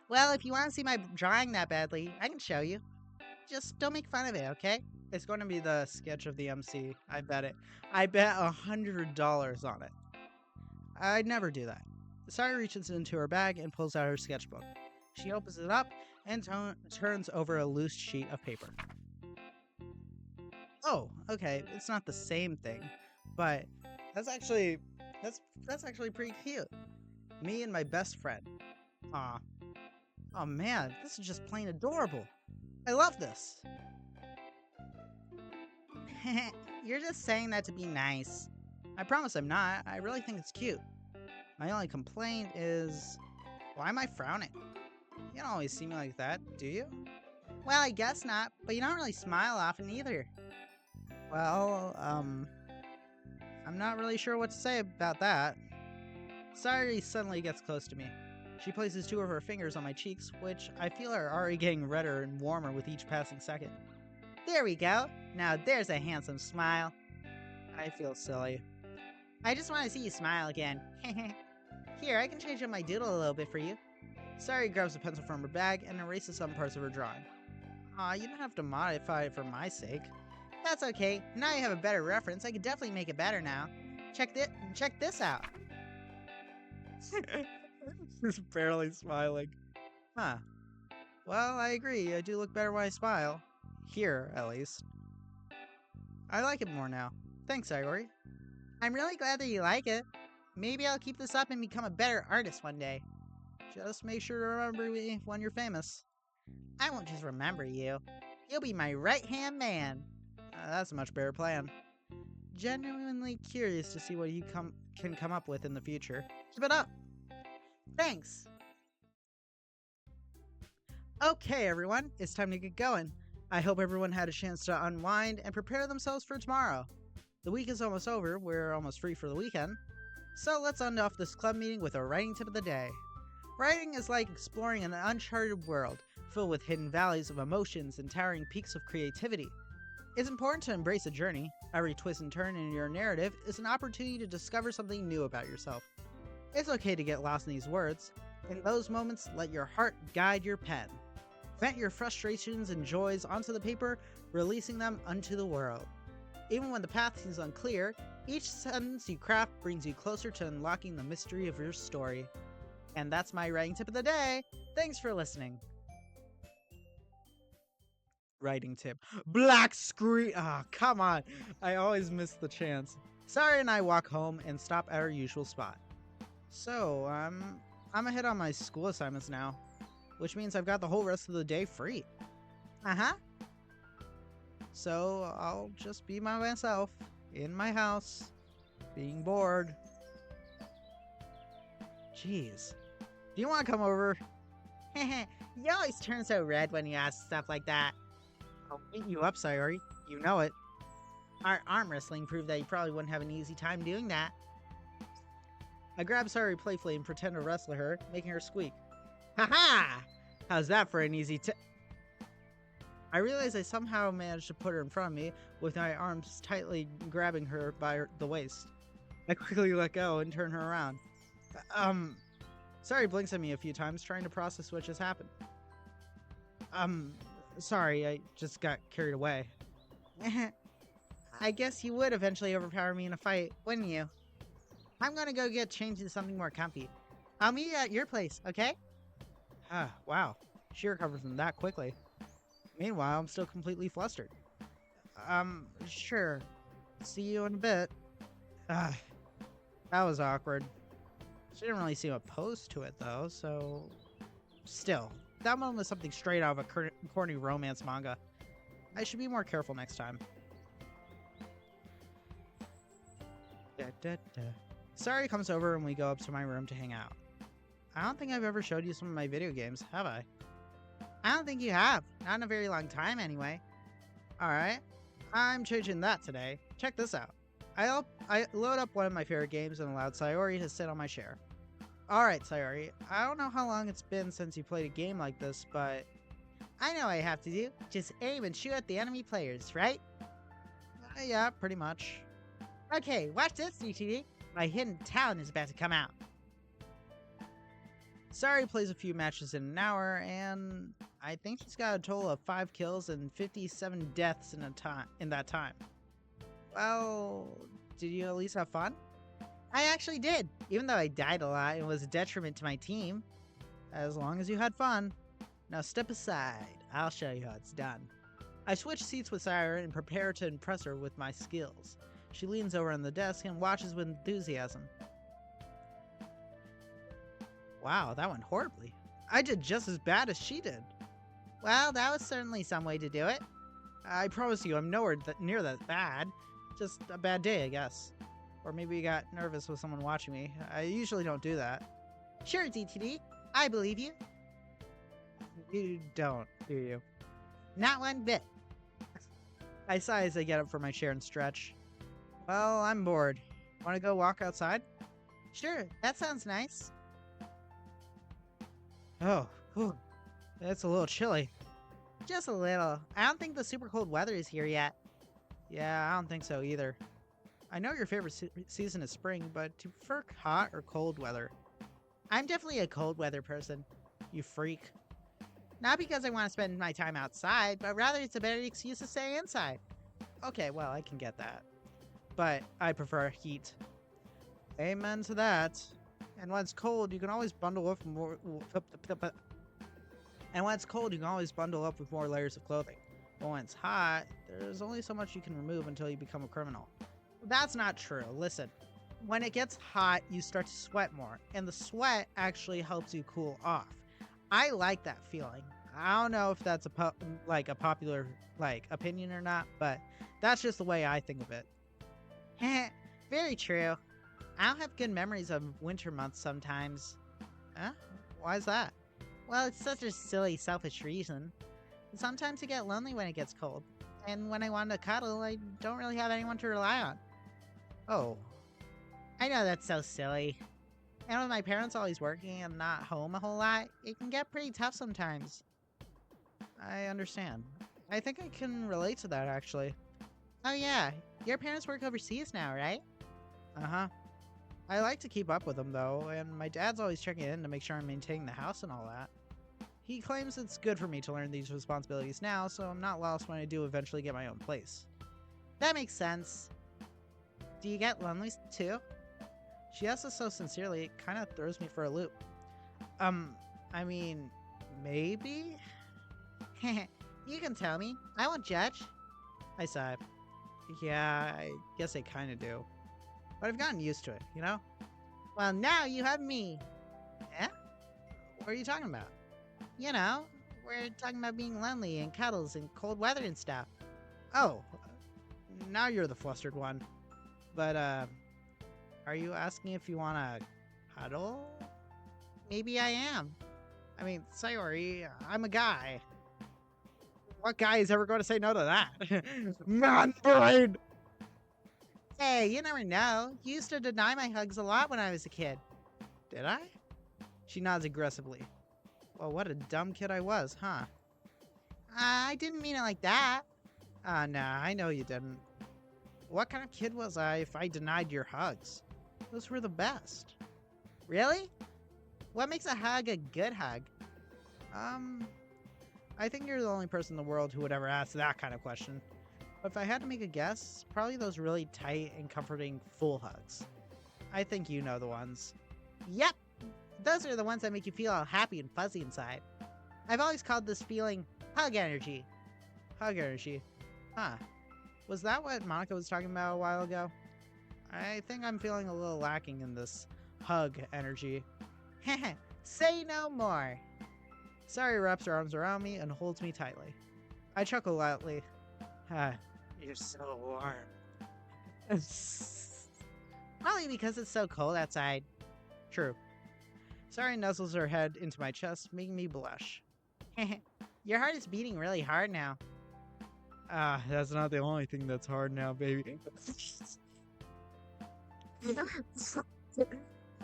Well, if you want to see my drawing that badly, I can show you. Just don't make fun of it, okay? It's going to be the sketch of the MC. I bet it. I bet $100 on it. I'd never do that. Sari reaches into her bag and pulls out her sketchbook. She opens it up and turns over a loose sheet of paper. Oh, okay. It's not the same thing, but that's actually pretty cute. Me and my best friend. Aw. Oh man, this is just plain adorable. I love this. You're just saying that to be nice. I promise I'm not. I really think it's cute. My only complaint is, why am I frowning? You don't always see me like that, do you? Well, I guess not, but you don't really smile often either. Well, I'm not really sure what to say about that. Sari suddenly gets close to me. She places two of her fingers on my cheeks, which I feel are already getting redder and warmer with each passing second. There we go. Now there's a handsome smile. I feel silly. I just want to see you smile again. Here, I can change up my doodle a little bit for you. Sari grabs a pencil from her bag and erases some parts of her drawing. Aw, you don't have to modify it for my sake. That's okay. Now you have a better reference. I could definitely make it better now. Check this out. He's barely smiling. Huh. Well, I agree. I do look better when I smile. Here, at least. I like it more now. Thanks, Sayori. I'm really glad that you like it. Maybe I'll keep this up and become a better artist one day. Just make sure to remember me when you're famous. I won't just remember you. You'll be my right-hand man. That's a much better plan. Genuinely curious to see what you can come up with in the future. Keep it up! Thanks. Okay, everyone, it's time to get going. I hope everyone had a chance to unwind and prepare themselves for tomorrow. The week is almost over, we're almost free for the weekend. So let's end off this club meeting with a writing tip of the day. Writing is like exploring an uncharted world, filled with hidden valleys of emotions and towering peaks of creativity. It's important to embrace a journey. Every twist and turn in your narrative is an opportunity to discover something new about yourself. It's okay to get lost in these words. In those moments, let your heart guide your pen. Vent your frustrations and joys onto the paper, releasing them unto the world. Even when the path seems unclear, each sentence you craft brings you closer to unlocking the mystery of your story. And that's my writing tip of the day. Thanks for listening. Writing tip. Black screen. Ah, oh, come on. I always miss the chance. Sari and I walk home and stop at our usual spot. So, I'm ahead on my school assignments now, which means I've got the whole rest of the day free. Uh-huh. So, I'll just be by myself, in my house, being bored. Jeez. Do you want to come over? You always turn so red when you ask stuff like that. I'll beat you up, Sayori. You know it. Our arm wrestling proved that you probably wouldn't have an easy time doing that. I grab Sayori playfully and pretend to wrestle her, making her squeak. Ha-ha! How's that for an easy tip? I realize I somehow managed to put her in front of me, with my arms tightly grabbing her by the waist. I quickly let go and turn her around. Sari blinks at me a few times, trying to process what just happened. Sorry, I just got carried away. I guess you would eventually overpower me in a fight, wouldn't you? I'm gonna go get changed into something more comfy. I'll meet you at your place, okay? Ah, wow. She recovered from that quickly. Meanwhile, I'm still completely flustered. Sure. See you in a bit. That was awkward. She didn't really seem opposed to it, though, so... Still, that one was something straight out of a corny romance manga. I should be more careful next time. Da, da, da. Sayori comes over and we go up to my room to hang out. I don't think I've ever showed you some of my video games, have I? I don't think you have. Not in a very long time, anyway. Alright, I'm changing that today. Check this out. I load up one of my favorite games and allowed Sayori to sit on my chair. Alright, Sayori, I don't know how long it's been since you played a game like this, but I know what I have to do. Just aim and shoot at the enemy players, right? yeah, pretty much. Okay, watch this, DTD. My hidden talent is about to come out. Sayori plays a few matches in an hour, and I think she's got a total of 5 kills and 57 deaths in that time. Well, did you at least have fun? I actually did, even though I died a lot and was a detriment to my team. As long as you had fun. Now step aside, I'll show you how it's done. I switch seats with Sayori and prepare to impress her with my skills. She leans over on the desk and watches with enthusiasm. Wow, that went horribly. I did just as bad as she did. Well, that was certainly some way to do it. I promise you, I'm nowhere near that bad. Just a bad day, I guess. Or maybe you got nervous with someone watching me. I usually don't do that. Sure, DTD. I believe you. You don't, do you? Not one bit. I sigh as I get up from my chair and stretch. Well, I'm bored. Want to go walk outside? Sure, that sounds nice. Oh, whew. It's a little chilly. Just a little. I don't think the super cold weather is here yet. Yeah, I don't think so either. I know your favorite season is spring, but do you prefer hot or cold weather? I'm definitely a cold weather person. You freak. Not because I want to spend my time outside, but rather it's a better excuse to stay inside. Okay, well, I can get that. But I prefer heat. Amen to that. And when it's cold, you can always bundle up more. And when it's cold, you can always bundle up with more layers of clothing. But when it's hot, there's only so much you can remove until you become a criminal. That's not true. Listen, when it gets hot, you start to sweat more, and the sweat actually helps you cool off. I like that feeling. I don't know if that's a popular opinion or not, but that's just the way I think of it. Very true. I don't have good memories of winter months sometimes. Huh? Why is that? Well, it's such a silly, selfish reason. Sometimes I get lonely when it gets cold, and when I want to cuddle, I don't really have anyone to rely on. Oh. I know that's so silly. And with my parents always working and not home a whole lot, it can get pretty tough sometimes. I understand. I think I can relate to that, actually. Oh yeah, your parents work overseas now, right? Uh-huh. I like to keep up with them, though, and my dad's always checking in to make sure I'm maintaining the house and all that. He claims it's good for me to learn these responsibilities now, so I'm not lost when I do eventually get my own place. That makes sense. Do you get lonely too? She asks us so sincerely, it kind of throws me for a loop. I mean, maybe? You can tell me. I won't judge. I sigh. Yeah, I guess I kind of do. But I've gotten used to it, you know? Well, now you have me. Eh? What are you talking about? You know, we're talking about being lonely and cuddles and cold weather and stuff. Oh, now you're the flustered one. But, are you asking if you want to cuddle? Maybe I am. I mean, sorry, I'm a guy. What guy is ever going to say no to that? Man brain! Hey, you never know. You used to deny my hugs a lot when I was a kid. Did I? She nods aggressively. Well, what a dumb kid I was, huh? I didn't mean it like that. Nah, I know you didn't. What kind of kid was I if I denied your hugs? Those were the best. Really? What makes a hug a good hug? I think you're the only person in the world who would ever ask that kind of question. But if I had to make a guess, probably those really tight and comforting full hugs. I think you know the ones. Yep. Those are the ones that make you feel all happy and fuzzy inside. I've always called this feeling hug energy. Hug energy. Huh. Was that what Monika was talking about a while ago? I think I'm feeling a little lacking in this hug energy. Say no more. Sayori wraps her arms around me and holds me tightly. I chuckle loudly. You're so warm. Probably because it's so cold outside. True. Sayori nuzzles her head into my chest, making me blush. Your heart is beating really hard now. Ah, that's not the only thing that's hard now, baby.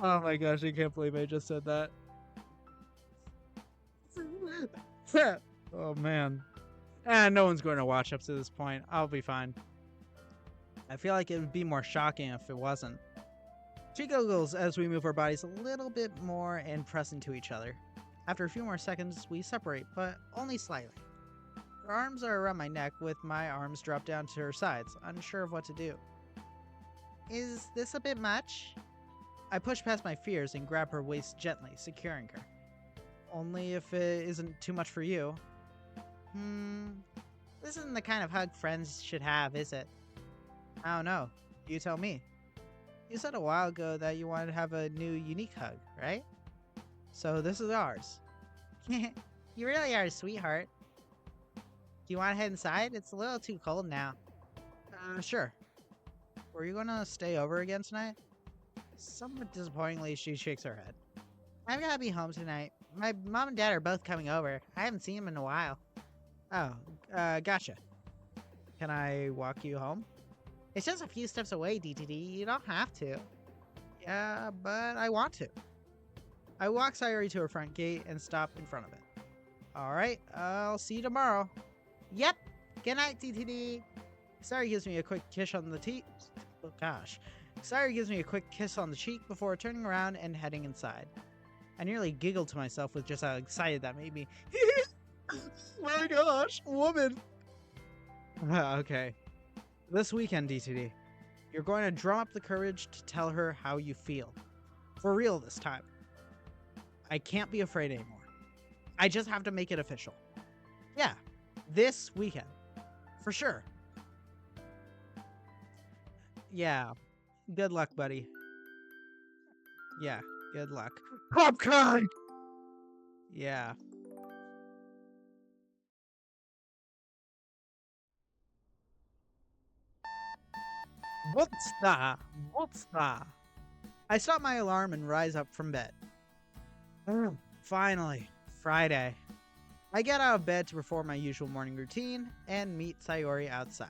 Oh my gosh, I can't believe I just said that. Oh man. No one's going to watch up to this point. I'll be fine. I feel like it would be more shocking if it wasn't. She giggles as we move our bodies a little bit more and press into each other. After a few more seconds, we separate, but only slightly. Her arms are around my neck, with my arms dropped down to her sides, unsure of what to do. Is this a bit much? I push past my fears and grab her waist gently, securing her. Only if it isn't too much for you. This isn't the kind of hug friends should have, is it? I don't know. You tell me. You said a while ago that you wanted to have a new unique hug, right? So this is ours. You really are a sweetheart. Do you want to head inside? It's a little too cold now. Sure. Were you gonna stay over again tonight? Somewhat disappointingly, she shakes her head. I've got to be home tonight. My mom and dad are both coming over. I haven't seen them in a while. Oh, gotcha. Can I walk you home? It's just a few steps away, DTD. You don't have to. Yeah, but I want to. I walk Sayori to her front gate and stop in front of it. Alright, I'll see you tomorrow. Yep. Good night, DTD. Sayori gives me a quick kiss on the cheek. Oh gosh. Sayori gives me a quick kiss on the cheek before turning around and heading inside. I nearly giggled to myself with just how excited that made me. My gosh, woman! Okay. This weekend, DTD, you're going to drum up the courage to tell her how you feel. For real this time. I can't be afraid anymore. I just have to make it official. Yeah, this weekend. For sure. Yeah. Good luck, buddy. Yeah, good luck. Popcorn! Yeah. What's that? What's that? I stop my alarm and rise up from bed. Finally, Friday. I get out of bed to perform my usual morning routine and meet Sayori outside.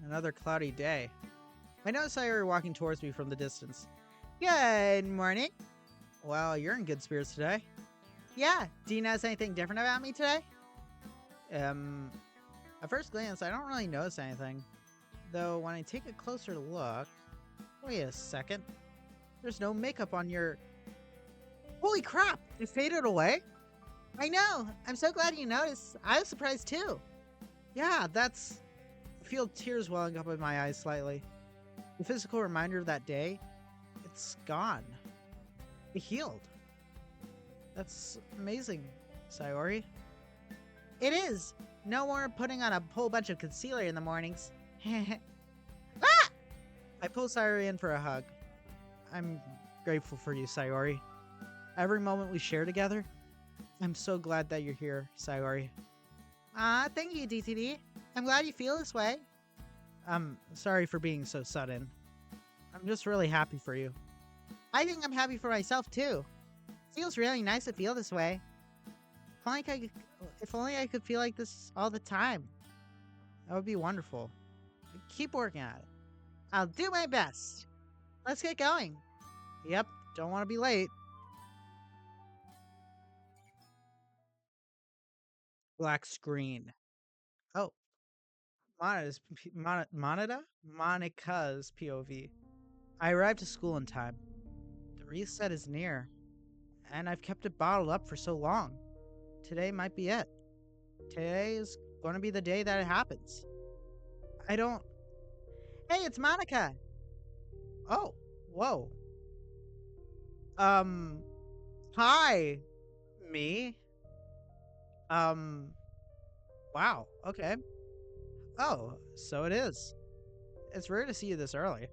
Another cloudy day. I notice Sayori walking towards me from the distance. Good morning. Well, you're in good spirits today. Yeah. Do you notice anything different about me today? At first glance, I don't really notice anything. Though, when I take a closer look... Wait a second. There's no makeup on your... Holy crap! It faded away? I know. I'm so glad you noticed. I was surprised too. Yeah, that's... I feel tears welling up in my eyes slightly. The physical reminder of that day, it's gone. It healed. That's amazing, Sayori. It is. No more putting on a whole bunch of concealer in the mornings. Ah! I pull Sayori in for a hug. I'm grateful for you, Sayori. Every moment we share together, I'm so glad that you're here, Sayori. Thank you, DTD. I'm glad you feel this way. I'm sorry for being so sudden. I'm just really happy for you. I think I'm happy for myself, too. Feels really nice to feel this way. If only I could feel like this all the time. That would be wonderful. Keep working at it. I'll do my best. Let's get going. Yep, don't want to be late. Black screen. Oh. Monika's POV. I arrived to school in time. The reset is near. And I've kept it bottled up for so long. Today might be it. Today is going to be the day that it happens. I don't... Hey, it's Monika! Oh, whoa. Hi. Me? Wow, okay. Oh, so it is. It's rare to see you this early.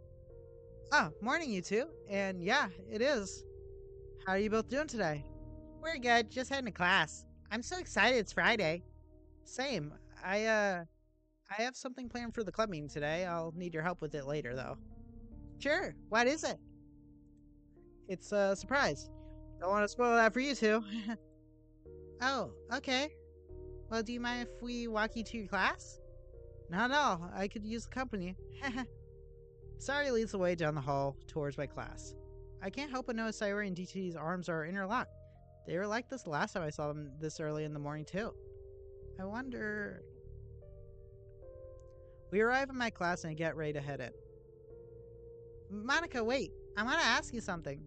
Oh, morning, you two. And yeah, it is. How are you both doing today? We're good, just heading to class. I'm so excited it's Friday. Same. I I have something planned for the club meeting today. I'll need your help with it later, though. Sure, what is it? It's a surprise. Don't want to spoil that for you two. Oh, okay. Well, do you mind if we walk you to your class? Not at all. I could use the company. Sari leads the way down the hall towards my class. I can't help but notice Sayori and DT's arms are interlocked. They were like this last time I saw them this early in the morning, too. I wonder... We arrive at my class and get ready to head in. Monika, wait. I want to ask you something.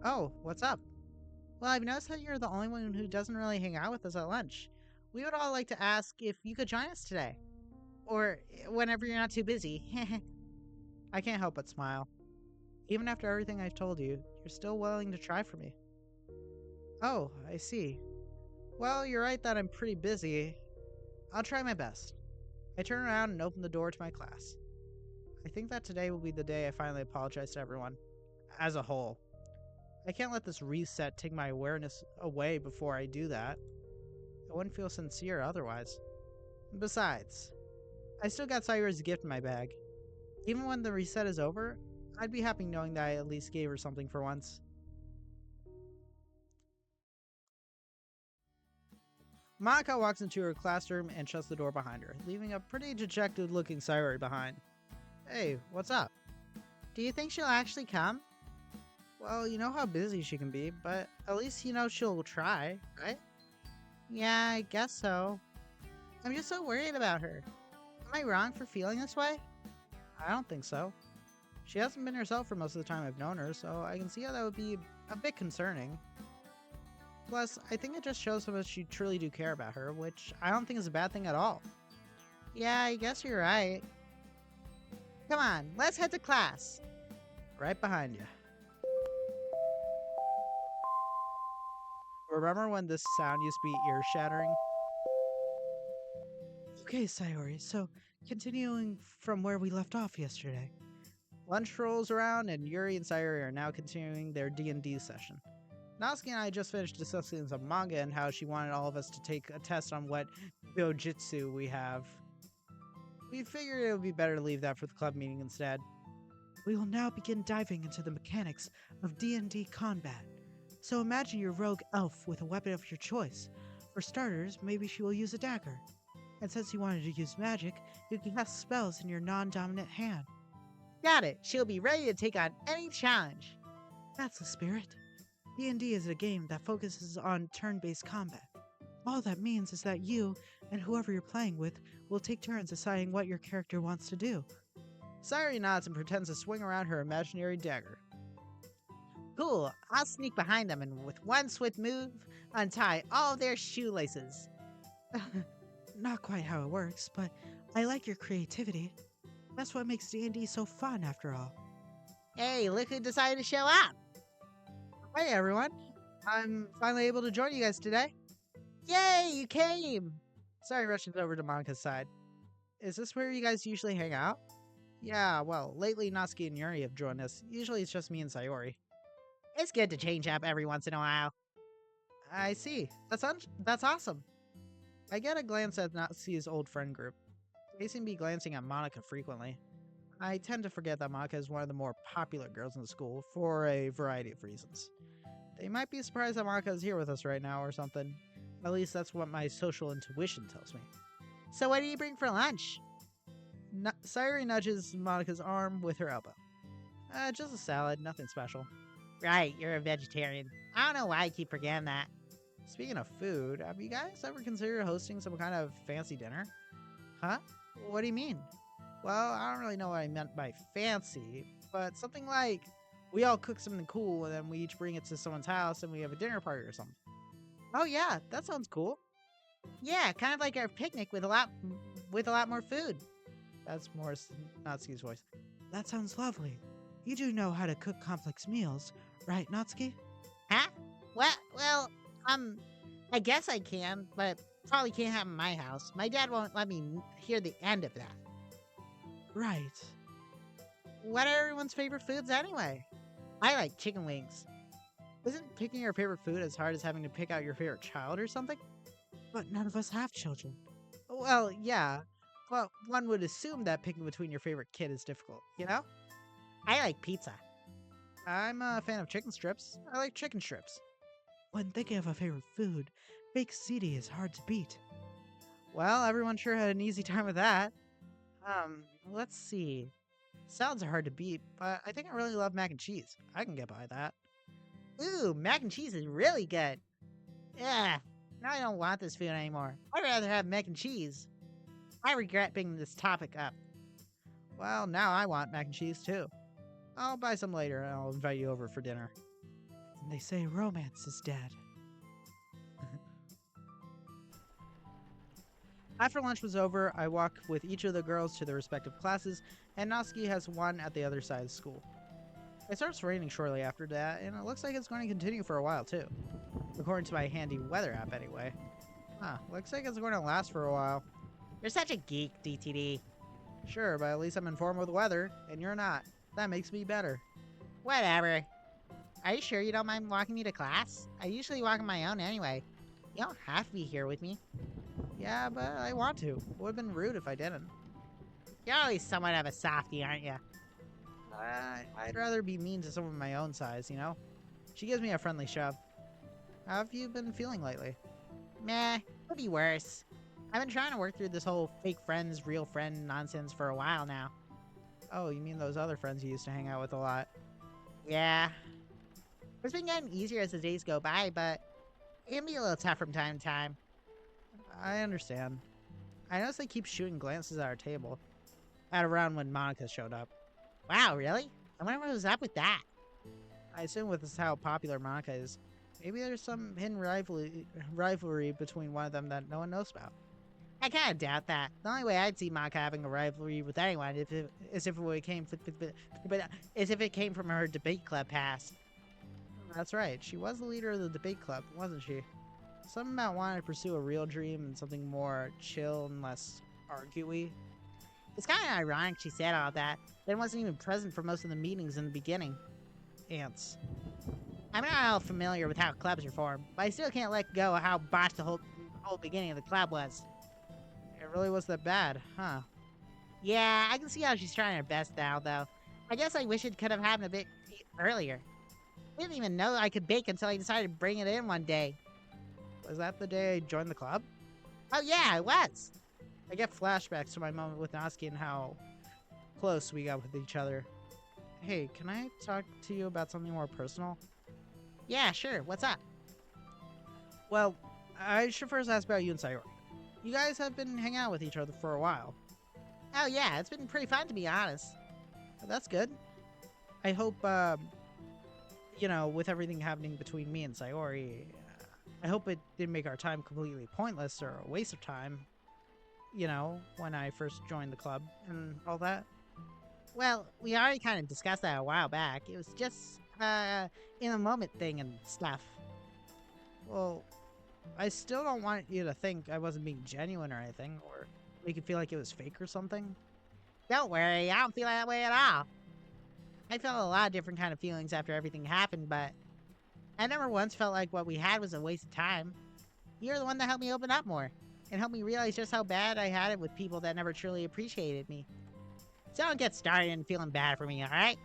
Oh, what's up? Well, I've noticed that you're the only one who doesn't really hang out with us at lunch. We would all like to ask if you could join us today. Or whenever you're not too busy. I can't help but smile. Even after everything I've told you, you're still willing to try for me. Oh, I see. Well, you're right that I'm pretty busy. I'll try my best. I turn around and open the door to my class. I think that today will be the day I finally apologize to everyone. As a whole. I can't let this reset take my awareness away before I do that. I wouldn't feel sincere otherwise. Besides, I still got Sayori's gift in my bag. Even when the reset is over, I'd be happy knowing that I at least gave her something for once. Monika walks into her classroom and shuts the door behind her, leaving a pretty dejected-looking Sayori behind. Hey, what's up? Do you think she'll actually come? Well, you know how busy she can be, but at least you know she'll try, right? Yeah, I guess so. I'm just so worried about her. Am I wrong for feeling this way? I don't think so. She hasn't been herself for most of the time I've known her, so I can see how that would be a bit concerning. Plus, I think it just shows how much you truly do care about her, which I don't think is a bad thing at all. Yeah, I guess you're right. Come on, let's head to class. Right behind you. Remember when this sound used to be ear-shattering? Okay, Sayori, so continuing from where we left off yesterday. Lunch rolls around, and Yuri and Sayori are now continuing their D&D session. Natsuki and I just finished discussing some manga and how she wanted all of us to take a test on what Gyojutsu we have. We figured it would be better to leave that for the club meeting instead. We will now begin diving into the mechanics of D&D combat. So imagine your rogue elf with a weapon of your choice. For starters, maybe she will use a dagger. And since you wanted to use magic, you can cast spells in your non-dominant hand. Got it. She'll be ready to take on any challenge. That's the spirit. D&D is a game that focuses on turn-based combat. All that means is that you, and whoever you're playing with, will take turns deciding what your character wants to do. Sayori nods and pretends to swing around her imaginary dagger. Cool, I'll sneak behind them and with one swift move, untie all their shoelaces. Not quite how it works, but I like your creativity. That's what makes D&D so fun, after all. Hey, look who decided to show up! Hey everyone, I'm finally able to join you guys today. Yay, you came! Sayori rushes over to Monika's side. Is this where you guys usually hang out? Yeah, well, lately Natsuki and Yuri have joined us. Usually it's just me and Sayori. It's good to change up every once in a while. I see. That's awesome. I get a glance at Natsuki's old friend group. They seem to be glancing at Monika frequently. I tend to forget that Monika is one of the more popular girls in the school for a variety of reasons. They might be surprised that Monika is here with us right now or something. At least that's what my social intuition tells me. So what do you bring for lunch? Sayori nudges Monika's arm with her elbow. Just a salad, nothing special. Right, you're a vegetarian. I don't know why I keep forgetting that. Speaking of food, have you guys ever considered hosting some kind of fancy dinner? Huh? What do you mean? Well, I don't really know what I meant by fancy, but something like we all cook something cool and then we each bring it to someone's house and we have a dinner party or something. Oh yeah, that sounds cool. Yeah, kind of like our picnic with a lot more food. That's more Natsuki's voice. That sounds lovely. You do know how to cook complex meals, right, Natsuki? Huh? What? Well, I guess I can, but probably can't have in my house. My dad won't let me hear the end of that. Right. What are everyone's favorite foods anyway? I like chicken wings. Isn't picking your favorite food as hard as having to pick out your favorite child or something? But none of us have children. Well, yeah. Well, one would assume that picking between your favorite kid is difficult, you know? I like pizza. I'm a fan of chicken strips. I like chicken strips. When thinking of a favorite food, baked ziti is hard to beat. Well, everyone sure had an easy time with that. Let's see. Salads are hard to beat, but I think I really love mac and cheese. I can get by that. Ooh, mac and cheese is really good. Yeah, now I don't want this food anymore. I'd rather have mac and cheese. I regret bringing this topic up. Well, now I want mac and cheese too. I'll buy some later and I'll invite you over for dinner. And they say romance is dead. After lunch was over, I walk with each of the girls to their respective classes, and Natsuki has one at the other side of the school. It starts raining shortly after that, and it looks like it's going to continue for a while too. According to my handy weather app anyway. Looks like it's going to last for a while. You're such a geek, DTD. Sure, but at least I'm informed with the weather, and you're not. That makes me better. Whatever. Are you sure you don't mind walking me to class? I usually walk on my own anyway. You don't have to be here with me. Yeah, but I want to. It would have been rude if I didn't. You're always somewhat of a softie, aren't you? I'd rather be mean to someone my own size, you know? She gives me a friendly shove. How have you been feeling lately? Meh, could be worse. I've been trying to work through this whole fake friends, real friend nonsense for a while now. Oh, you mean those other friends you used to hang out with a lot? Yeah. It's been getting easier as the days go by, but it can be a little tough from time to time. I understand. I noticed they keep shooting glances at our table. At around when Monika showed up. Wow, really? I wonder what was up with that. I assume with this how popular Monika is, maybe there's some hidden rivalry between one of them that no one knows about. I kind of doubt that. The only way I'd see Monika having a rivalry with anyone is if it came from her debate club past. That's right. She was the leader of the debate club, wasn't she? Something about wanting to pursue a real dream and something more chill and less arguey. It's kind of ironic she said all that, then wasn't even present for most of the meetings in the beginning. Ants. I'm not all familiar with how clubs are formed, but I still can't let go of how botched the whole beginning of the club was. It really was that bad, huh? Yeah, I can see how she's trying her best now, though. I guess I wish it could have happened a bit earlier. I didn't even know I could bake until I decided to bring it in one day. Was that the day I joined the club? Oh yeah, it was. I get flashbacks to my moment with Natsuki and how close we got with each other. Hey, can I talk to you about something more personal? Yeah, sure. What's up? Well, I should first ask about you and Sayori. You guys have been hanging out with each other for a while. Oh yeah, it's been pretty fun to be honest. That's good. I hope, you know, with everything happening between me and Sayori, I hope it didn't make our time completely pointless or a waste of time. You know, when I first joined the club and all that. Well, we already kind of discussed that a while back. It was just, in a moment thing and stuff. Well, I still don't want you to think I wasn't being genuine or anything, or make you feel like it was fake or something. Don't worry, I don't feel that way at all. I felt a lot of different kind of feelings after everything happened, but I never once felt like what we had was a waste of time. You're the one that helped me open up more, and helped me realize just how bad I had it with people that never truly appreciated me. So don't get started and feeling bad for me, alright?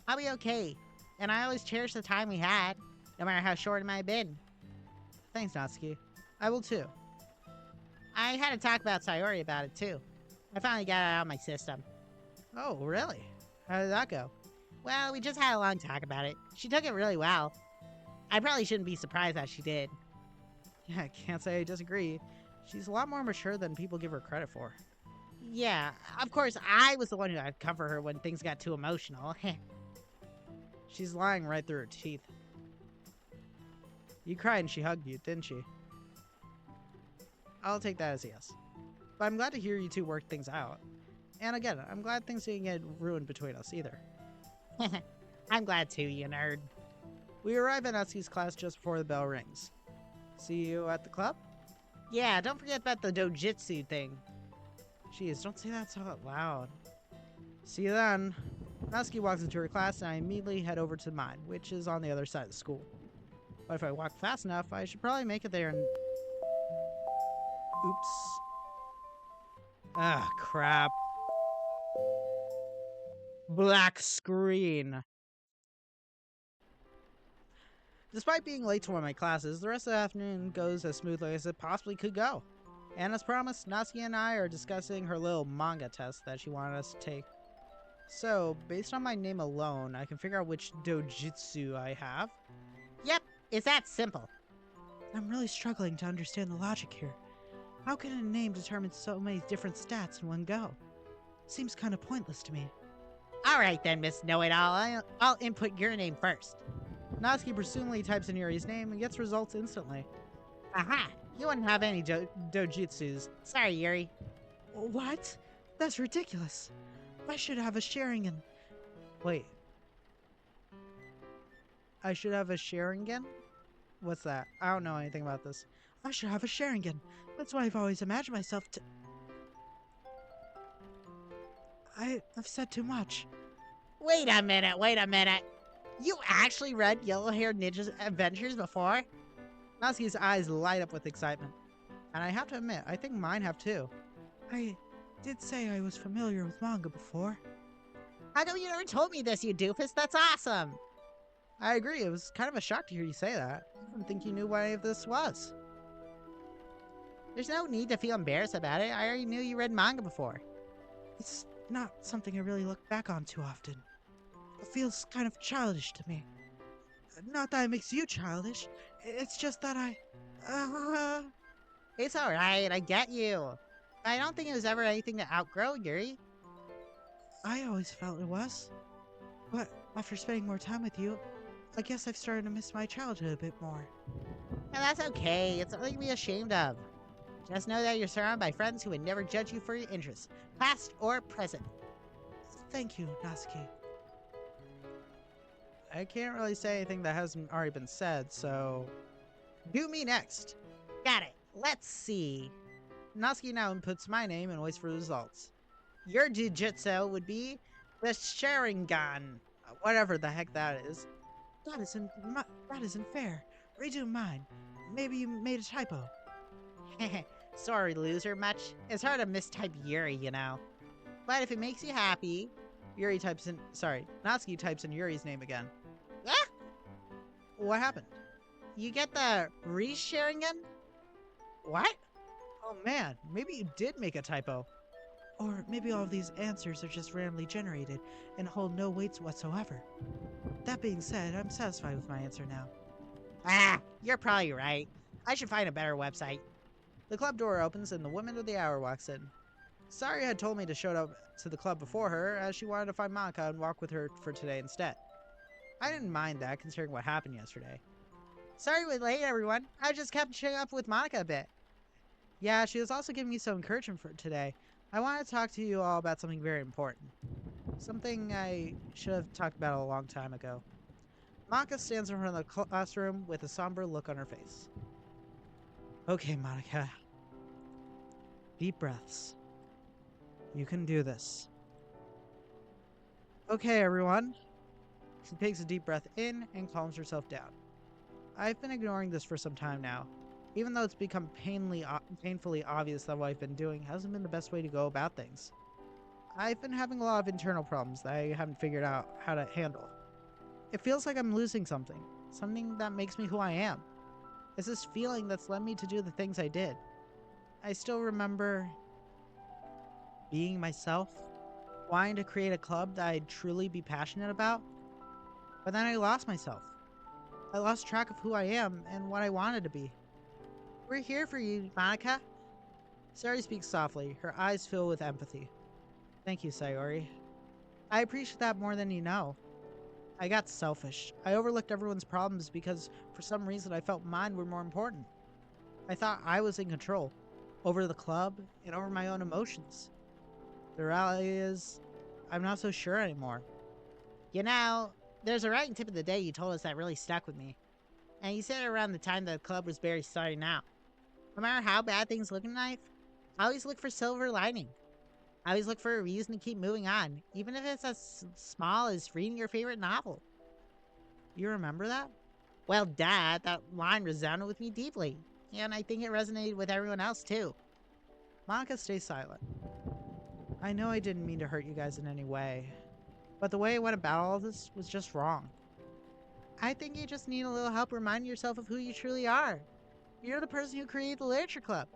I'll be okay, and I always cherish the time we had, no matter how short it might have been. Thanks, Natsuki. I will too. I had to talk about Sayori about it too. I finally got it out of my system. Oh, really? How did that go? Well, we just had a long talk about it. She took it really well. I probably shouldn't be surprised that she did. Yeah, I can't say I disagree. She's a lot more mature than people give her credit for. Yeah, of course, I was the one who had to comfort her when things got too emotional. She's lying right through her teeth. You cried and she hugged you, didn't she? I'll take that as a yes. But I'm glad to hear you two work things out. And again, I'm glad things didn't get ruined between us either. I'm glad too, you nerd. We arrive at Natsuki's class just before the bell rings. See you at the club? Yeah, don't forget about the dojitsu thing. Jeez, don't say that so out loud. See you then. Natsuki walks into her class and I immediately head over to mine, which is on the other side of the school. But if I walk fast enough, I should probably make it there and... Oops. Ugh, crap. Black screen. Despite being late to one of my classes, the rest of the afternoon goes as smoothly as it possibly could go. And as promised, Natsuki and I are discussing her little manga test that she wanted us to take. So, based on my name alone, I can figure out which dojutsu I have. Yep, it's that simple. I'm really struggling to understand the logic here. How can a name determine so many different stats in one go? Seems kind of pointless to me. Alright then, Miss Know-It-All, I'll input your name first. Natsuki presumably types in Yuri's name and gets results instantly. Aha! You wouldn't have any dojutsus. Sorry, Yuri. What? That's ridiculous. I should have a Sharingan. Wait. I should have a Sharingan? What's that? I don't know anything about this. I should have a Sharingan. That's why I've always imagined myself to... I've said too much. Wait a minute. You actually read Yellow-Haired Ninja's Adventures before? Natsuki's eyes light up with excitement. And I have to admit, I think mine have too. I did say I was familiar with manga before. How come you never told me this, you doofus? That's awesome! I agree, it was kind of a shock to hear you say that. I didn't think you knew what any of this was. There's no need to feel embarrassed about it. I already knew you read manga before. It's not something I really look back on too often. It feels kind of childish to me. Not that it makes you childish. It's just that It's alright, I get you. I don't think it was ever anything to outgrow, Yuri. I always felt it was. But after spending more time with you, I guess I've started to miss my childhood a bit more. And that's okay. It's nothing to be ashamed of. Just know that you're surrounded by friends who would never judge you for your interests, past or present. Thank you, Natsuki. I can't really say anything that hasn't already been said, so... Do me next! Got it. Let's see. Natsuki now inputs my name and waits for the results. Your jujutsu would be the Sharingan. Whatever the heck that is. That isn't fair. Redo mine. Maybe you made a typo. Sorry, loser, much. It's hard to mistype Yuri, you know. But if it makes you happy... Natsuki types in Yuri's name again. Ah! What happened? You get the Sharingan? What? Oh man, maybe you did make a typo. Or maybe all of these answers are just randomly generated and hold no weights whatsoever. That being said, I'm satisfied with my answer now. Ah, you're probably right. I should find a better website. The club door opens and the woman of the hour walks in. Sayori had told me to show up to the club before her, as she wanted to find Monika and walk with her for today instead. I didn't mind that, considering what happened yesterday. Sorry we're late, everyone. I just kept catching up with Monika a bit. Yeah, she was also giving me some encouragement for today. I wanted to talk to you all about something very important. Something I should have talked about a long time ago. Monika stands in front of the classroom with a somber look on her face. Okay, Monika. Deep breaths. You can do this. Okay, everyone. She takes a deep breath in and calms herself down. I've been ignoring this for some time now, even though it's become painfully obvious that what I've been doing hasn't been the best way to go about things. I've been having a lot of internal problems that I haven't figured out how to handle. It feels like I'm losing something that makes me who I am. It's this feeling that's led me to do the things I did. I still remember being myself, wanting to create a club that I'd truly be passionate about, but then I lost myself. I lost track of who I am and what I wanted to be. We're here for you, Monika. Sayori speaks softly, her eyes fill with empathy. Thank you, Sayori. I appreciate that more than you know. I got selfish. I overlooked everyone's problems because for some reason I felt mine were more important. I thought I was in control, over the club and over my own emotions. The reality is, I'm not so sure anymore. You know, there's a writing tip of the day you told us that really stuck with me. And you said it around the time that the club was very starting out. No matter how bad things look in life, I always look for silver lining. I always look for a reason to keep moving on, even if it's as small as reading your favorite novel. You remember that? Well, Dad, that line resounded with me deeply, and I think it resonated with everyone else too. Monika stays silent. I know I didn't mean to hurt you guys in any way, but the way I went about all this was just wrong. I think you just need a little help reminding yourself of who you truly are. You're the person who created the Literature Club,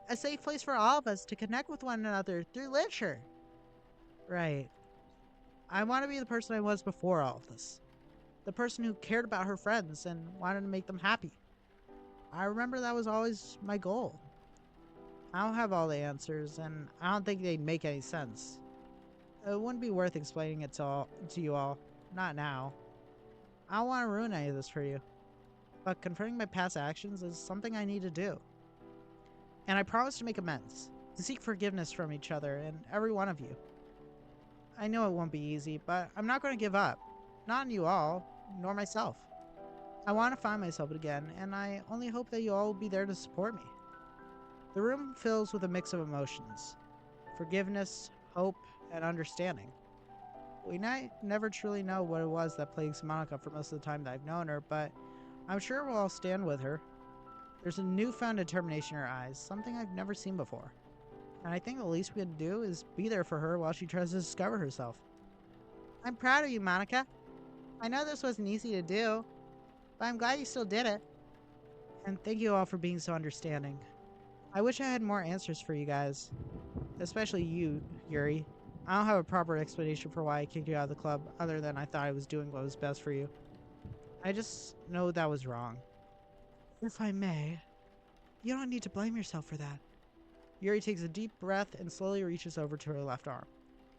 a safe place for all of us to connect with one another through literature. Right. I want to be the person I was before all of this. The person who cared about her friends and wanted to make them happy. I remember that was always my goal. I don't have all the answers, and I don't think they'd make any sense. It wouldn't be worth explaining it to you all. Not now. I don't want to ruin any of this for you. But confronting my past actions is something I need to do. And I promise to make amends, to seek forgiveness from each other and every one of you. I know it won't be easy, but I'm not going to give up. Not on you all, nor myself. I want to find myself again, and I only hope that you all will be there to support me. The room fills with a mix of emotions. Forgiveness, hope, and understanding. We might never truly know what it was that plagues Monika for most of the time that I've known her, but I'm sure we'll all stand with her. There's a newfound determination in her eyes, something I've never seen before. And I think the least we can do is be there for her while she tries to discover herself. I'm proud of you, Monika. I know this wasn't easy to do, but I'm glad you still did it. And thank you all for being so understanding. I wish I had more answers for you guys. Especially you, Yuri. I don't have a proper explanation for why I kicked you out of the club, other than I thought I was doing what was best for you. I just know that was wrong. If I may, you don't need to blame yourself for that. Yuri takes a deep breath and slowly reaches over to her left arm.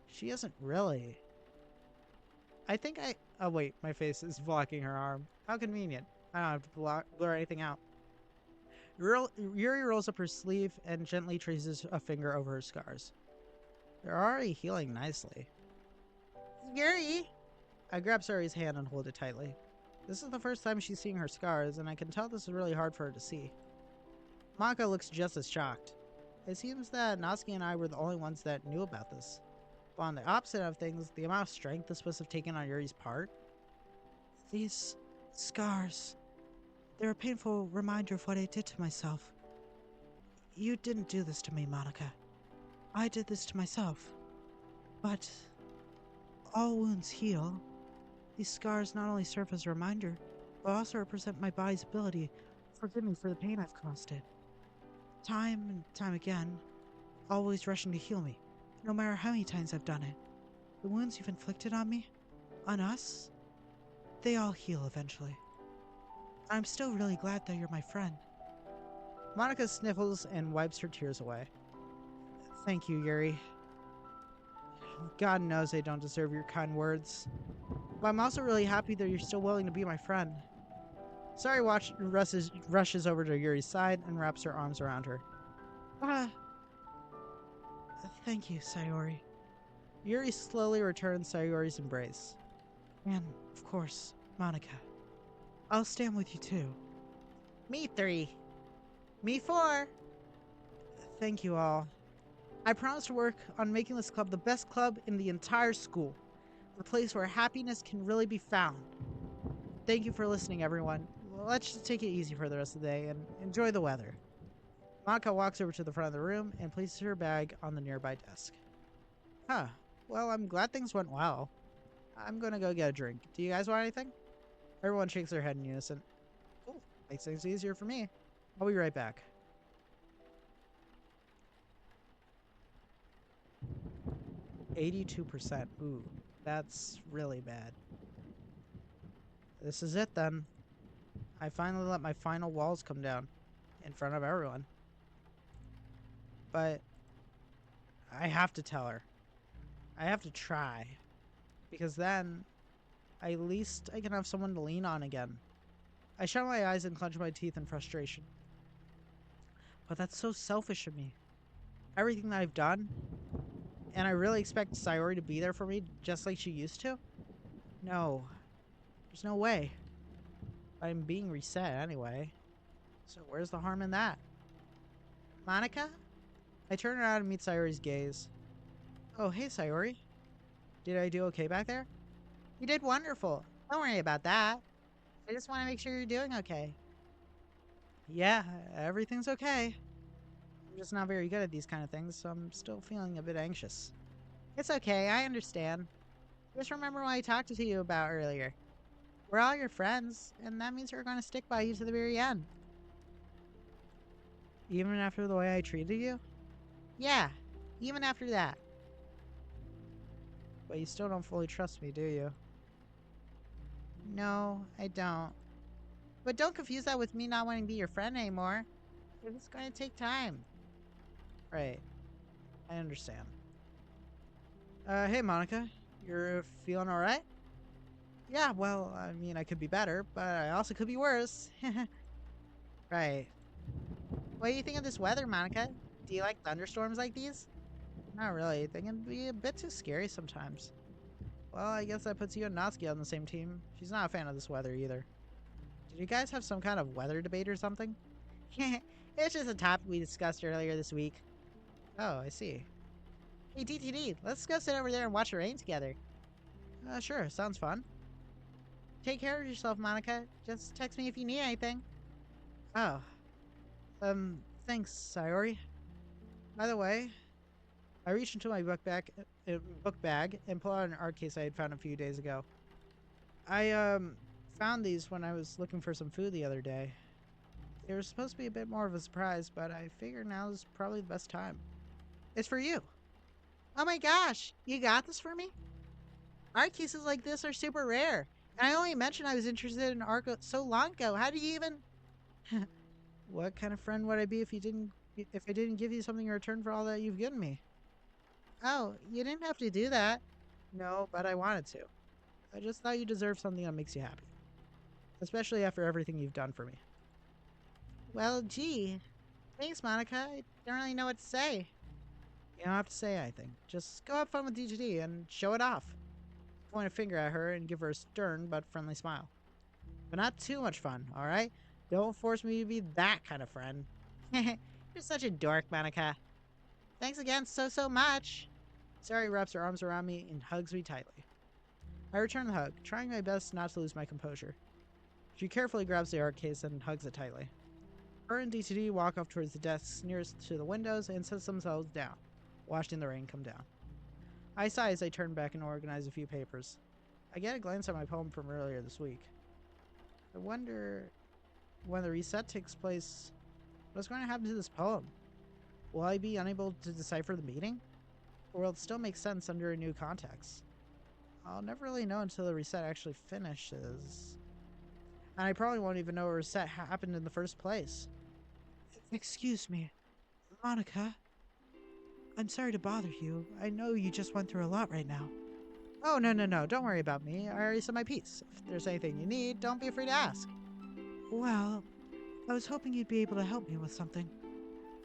She isn't really. Oh wait, my face is blocking her arm. How convenient. I don't have to blur anything out. Yuri rolls up her sleeve and gently traces a finger over her scars. They're already healing nicely. Yuri! I grab Sayori's hand and hold it tightly. This is the first time she's seeing her scars, and I can tell this is really hard for her to see. Monika looks just as shocked. It seems that Natsuki and I were the only ones that knew about this. But on the opposite of things, the amount of strength this must have taken on Yuri's part. These scars, they're a painful reminder of what I did to myself. You didn't do this to me, Monika. I did this to myself. But all wounds heal. These scars not only serve as a reminder, but also represent my body's ability to forgive me for the pain I've caused it. Time and time again, always rushing to heal me, no matter how many times I've done it. The wounds you've inflicted on me, on us, they all heal eventually. I'm still really glad that you're my friend. Monika sniffles and wipes her tears away. Thank you, Yuri. God knows I don't deserve your kind words. But I'm also really happy that you're still willing to be my friend. Rushes over to Yuri's side and wraps her arms around her. Thank you, Sayori. Yuri slowly returns Sayori's embrace. And, of course, Monika. I'll stand with you too. Me 3. Me 4. Thank you all. I promise to work on making this club the best club in the entire school. A place where happiness can really be found. Thank you for listening, everyone. Let's just take it easy for the rest of the day and enjoy the weather. Monika walks over to the front of the room and places her bag on the nearby desk. Huh. Well, I'm glad things went well. I'm gonna go get a drink. Do you guys want anything? Everyone shakes their head in unison. Cool. Makes things easier for me. I'll be right back. %. Ooh, that's really bad. This is it then. I finally let my final walls come down in front of everyone. But I have to tell her. I have to try. Because then, at least I can have someone to lean on again. I shut my eyes and clench my teeth in frustration. But that's so selfish of me. Everything that I've done, and I really expect Sayori to be there for me just like she used to? No. There's no way. I'm being reset anyway. So where's the harm in that? Monika? I turn around and meet Sayori's gaze. Oh, hey Sayori. Did I do okay back there? You did wonderful. Don't worry about that. I just want to make sure you're doing okay. Yeah, everything's okay. I'm just not very good at these kind of things, so I'm still feeling a bit anxious. It's okay, I understand. Just remember what I talked to you about earlier. We're all your friends, and that means we're going to stick by you to the very end. Even after the way I treated you? Yeah, even after that. But you still don't fully trust me, do you? No, I don't. But don't confuse that with me not wanting to be your friend anymore. It's going to take time. Right, I understand. Hey Monica, you're feeling alright? Yeah, well, I mean, I could be better, but I also could be worse. Right. What do you think of this weather, Monica? Do you like thunderstorms like these? Not really. They can be a bit too scary sometimes. Well, I guess that puts you and Natsuki on the same team. She's not a fan of this weather either. Did you guys have some kind of weather debate or something? It's just a topic we discussed earlier this week. Oh, I see. Hey, DTD, let's go sit over there and watch the rain together. Sure, sounds fun. Take care of yourself, Monica. Just text me if you need anything. Oh, thanks, Sayori. By the way, I reached into my book bag and pulled out an art case I had found a few days ago. I found these when I was looking for some food the other day. They were supposed to be a bit more of a surprise, but I figure now is probably the best time. It's for you. Oh my gosh, you got this for me? Art cases like this are super rare. And I only mentioned I was interested in art so long ago. How do you even... What kind of friend would I be if I didn't give you something in return for all that you've given me? Oh, you didn't have to do that. No, but I wanted to. I just thought you deserved something that makes you happy. Especially after everything you've done for me. Well, gee. Thanks, Monica. I don't really know what to say. You don't have to say anything. Just go have fun with DGD and show it off. Point a finger at her and give her a stern but friendly smile. But not too much fun, alright? Don't force me to be that kind of friend. You're such a dork, Monica. Thanks again so much. Sari wraps her arms around me and hugs me tightly. I return the hug, trying my best not to lose my composure. She carefully grabs the art case and hugs it tightly. Her and DTD walk off towards the desks nearest to the windows and set themselves down, watching the rain come down. I sigh as I turn back and organize a few papers. I get a glance at my poem from earlier this week. I wonder, when the reset takes place, what's going to happen to this poem? Will I be unable to decipher the meaning? Or will it still make sense under a new context? I'll never really know until the reset actually finishes. And I probably won't even know a reset happened in the first place. Excuse me, Monica. I'm sorry to bother you. I know you just went through a lot right now. Oh, no. Don't worry about me. I already said my piece. If there's anything you need, don't be afraid to ask. Well, I was hoping you'd be able to help me with something.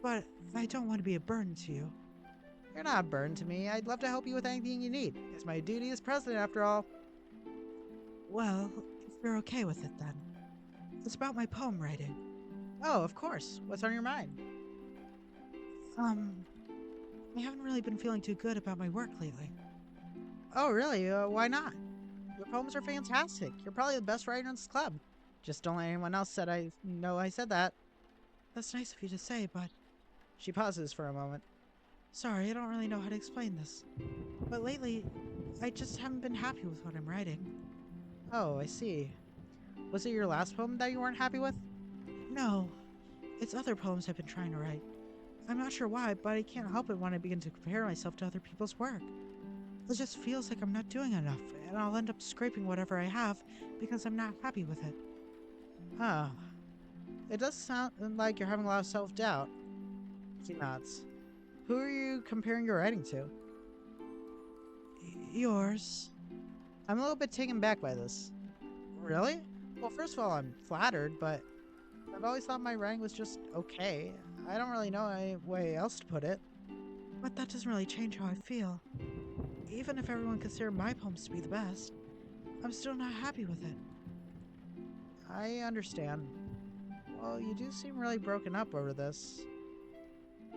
But I don't want to be a burden to you. You're not a burden to me. I'd love to help you with anything you need. It's my duty as president, after all. Well, if you're okay with it then. It's about my poem writing. Oh, of course. What's on your mind? I haven't really been feeling too good about my work lately. Oh, really? Why not? Your poems are fantastic. You're probably the best writer in this club. Just don't let anyone else know I said that. That's nice of you to say, but... She pauses for a moment. Sorry, I don't really know how to explain this. But lately, I just haven't been happy with what I'm writing. Oh, I see. Was it your last poem that you weren't happy with? No. It's other poems I've been trying to write. I'm not sure why, but I can't help it when I begin to compare myself to other people's work. It just feels like I'm not doing enough, and I'll end up scraping whatever I have because I'm not happy with it. Oh. It does sound like you're having a lot of self-doubt. She nods. Who are you comparing your writing to? Yours. I'm a little bit taken back by this. Really? Well, first of all, I'm flattered, but I've always thought my writing was just okay. I don't really know any way else to put it. But that doesn't really change how I feel. Even if everyone considered my poems to be the best, I'm still not happy with it. I understand. Well, you do seem really broken up over this.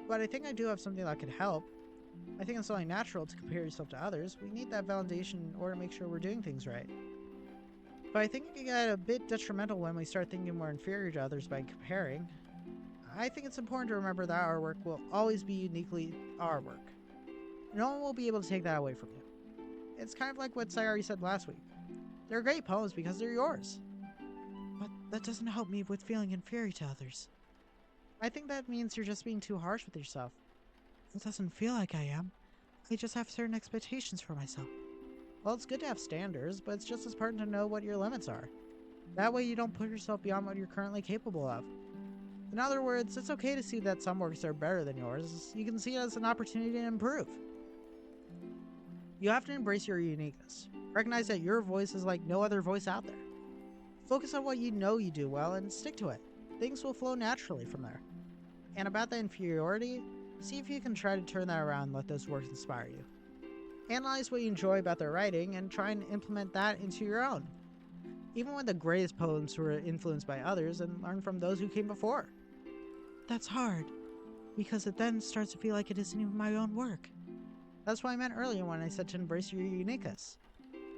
But I think I do have something that could help. I think it's only natural to compare yourself to others. We need that validation in order to make sure we're doing things right. But I think it can get a bit detrimental when we start thinking we're inferior to others by comparing. I think it's important to remember that our work will always be uniquely our work. No one will be able to take that away from you. It's kind of like what Sayori said last week. They're great poems because they're yours. But that doesn't help me with feeling inferior to others. I think that means you're just being too harsh with yourself. It doesn't feel like I am. I just have certain expectations for myself. Well, it's good to have standards, but it's just as important to know what your limits are. That way you don't put yourself beyond what you're currently capable of. In other words, it's okay to see that some works are better than yours. You can see it as an opportunity to improve. You have to embrace your uniqueness. Recognize that your voice is like no other voice out there. Focus on what you know you do well and stick to it. Things will flow naturally from there. And about the inferiority, see if you can try to turn that around and let those works inspire you. Analyze what you enjoy about their writing and try and implement that into your own. Even with the greatest poems were influenced by others, and learn from those who came before. That's hard, because it then starts to feel like it isn't even my own work. That's what I meant earlier when I said to embrace your uniqueness.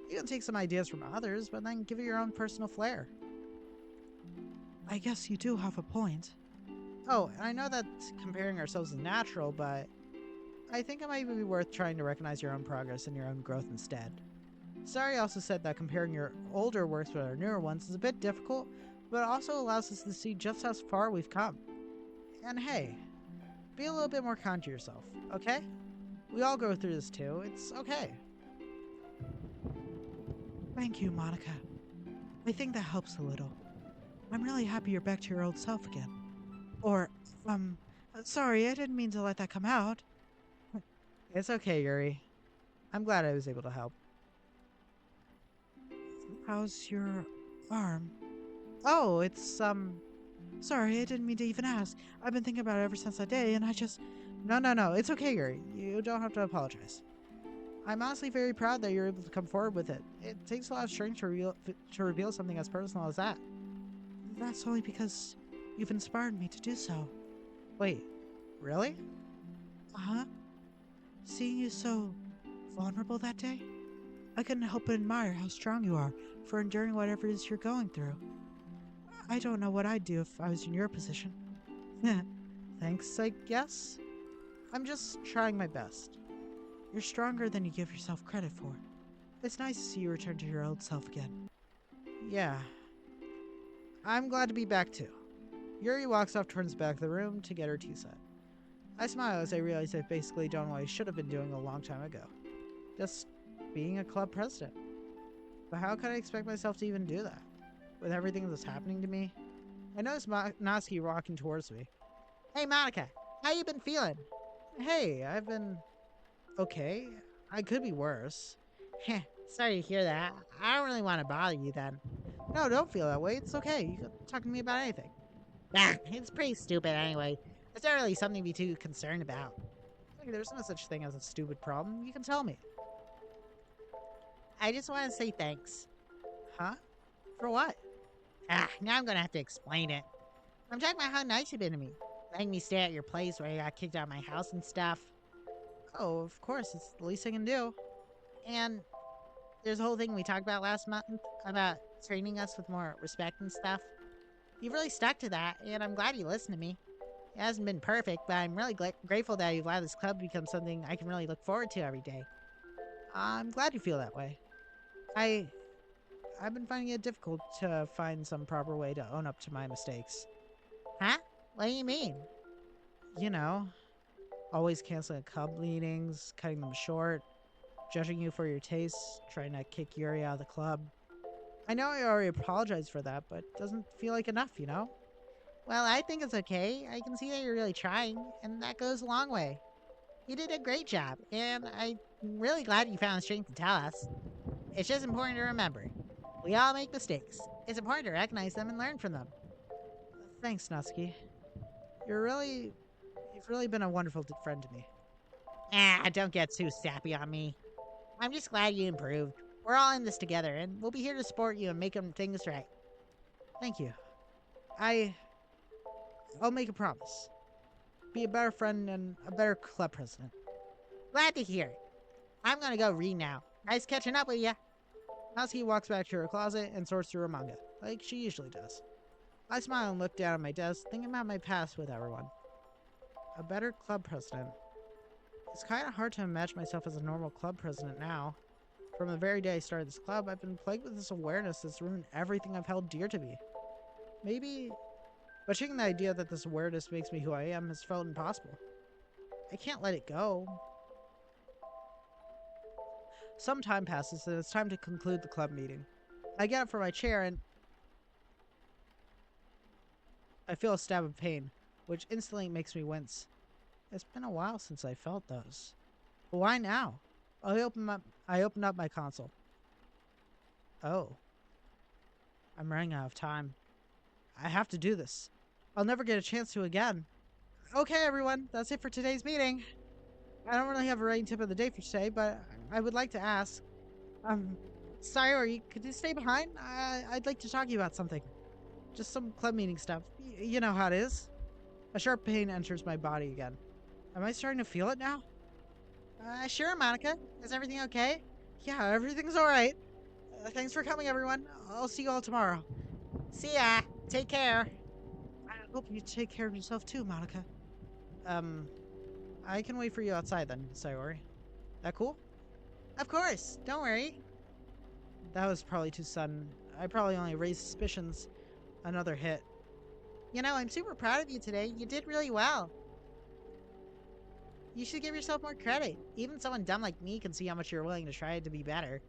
You can take some ideas from others, but then give it your own personal flair. I guess you do have a point. Oh, and I know that comparing ourselves is natural, but I think it might be worth trying to recognize your own progress and your own growth instead. Sari also said that comparing your older works with our newer ones is a bit difficult, but it also allows us to see just how far we've come. And hey, be a little bit more kind to yourself, okay? We all go through this too. It's okay. Thank you, Monica. I think that helps a little. I'm really happy you're back to your old self again. Or, sorry, I didn't mean to let that come out. It's okay, Yuri. I'm glad I was able to help. How's your arm? Oh, it's, Sorry, I didn't mean to even ask. I've been thinking about it ever since that day, and I just... No, it's okay, Yuri. You don't have to apologize. I'm honestly very proud that you're able to come forward with it. It takes a lot of strength to reveal something as personal as that. That's only because you've inspired me to do so. Wait, really? Uh-huh. Seeing you so vulnerable that day, I couldn't help but admire how strong you are for enduring whatever it is you're going through. I don't know what I'd do if I was in your position. Thanks, I guess. I'm just trying my best. You're stronger than you give yourself credit for. It's nice to see you return to your old self again. Yeah. I'm glad to be back too. Yuri walks off towards the back of the room to get her tea set. I smile as I realize I've basically done what I should have been doing a long time ago. Just being a club president. But how could I expect myself to even do that? With everything that's happening to me? I noticed Natsuki walking towards me. Hey Monika, how you been feeling? Hey, I've been... okay. I could be worse. Heh, sorry to hear that. I don't really want to bother you then. No, don't feel that way. It's okay. You can talk to me about anything. Nah, it's pretty stupid anyway. It's not really something to be too concerned about. Look, there's no such thing as a stupid problem. You can tell me. I just want to say thanks. Huh? For what? Now I'm gonna have to explain it. I'm talking about how nice you've been to me. Letting me stay at your place where I got kicked out of my house and stuff. Oh, of course. It's the least I can do. And there's a whole thing we talked about last month about training us with more respect and stuff. You've really stuck to that, and I'm glad you listened to me. It hasn't been perfect, but I'm really grateful that you've allowed this club to become something I can really look forward to every day. I'm glad you feel that way. I've been finding it difficult to find some proper way to own up to my mistakes. Huh? What do you mean? You know, always canceling club meetings, cutting them short, judging you for your tastes, trying to kick Yuri out of the club. I know I already apologized for that, but it doesn't feel like enough, you know? Well, I think it's okay. I can see that you're really trying, and that goes a long way. You did a great job, and I'm really glad you found the strength to tell us. It's just important to remember. We all make mistakes. It's important to recognize them and learn from them. Thanks, Natsuki. You've really been a wonderful friend to me. Don't get too sappy on me. I'm just glad you improved. We're all in this together, and we'll be here to support you and make things right. Thank you. I'll make a promise. Be a better friend and a better club president. Glad to hear it. I'm gonna go read now. Nice catching up with ya. Natsuki walks back to her closet and sorts through her manga, like she usually does. I smile and look down at my desk, thinking about my past with everyone. A better club president. It's kind of hard to imagine myself as a normal club president now. From the very day I started this club, I've been plagued with this awareness that's ruined everything I've held dear to me. Maybe, but shaking the idea that this awareness makes me who I am has felt impossible. I can't let it go. Some time passes and it's time to conclude the club meeting. I get up from my chair and I feel a stab of pain, which instantly makes me wince. It's been a while since I felt those. But why now? I open up my console. Oh. I'm running out of time. I have to do this. I'll never get a chance to again. Okay, everyone, that's it for today's meeting. I don't really have a writing tip of the day for today, but I would like to ask. Sayori, could you stay behind? I'd like to talk to you about something. Just some club meeting stuff. You know how it is. A sharp pain enters my body again. Am I starting to feel it now? Sure, Monica. Is everything okay? Yeah, everything's alright. Thanks for coming, everyone. I'll see you all tomorrow. See ya. Take care. I hope you take care of yourself too, Monica. I can wait for you outside then, Sayori. That cool? Of course. Don't worry. That was probably too sudden. I probably only raised suspicions. Another hit. You know, I'm super proud of you today. You did really well. You should give yourself more credit. Even someone dumb like me can see how much you're willing to try to be better.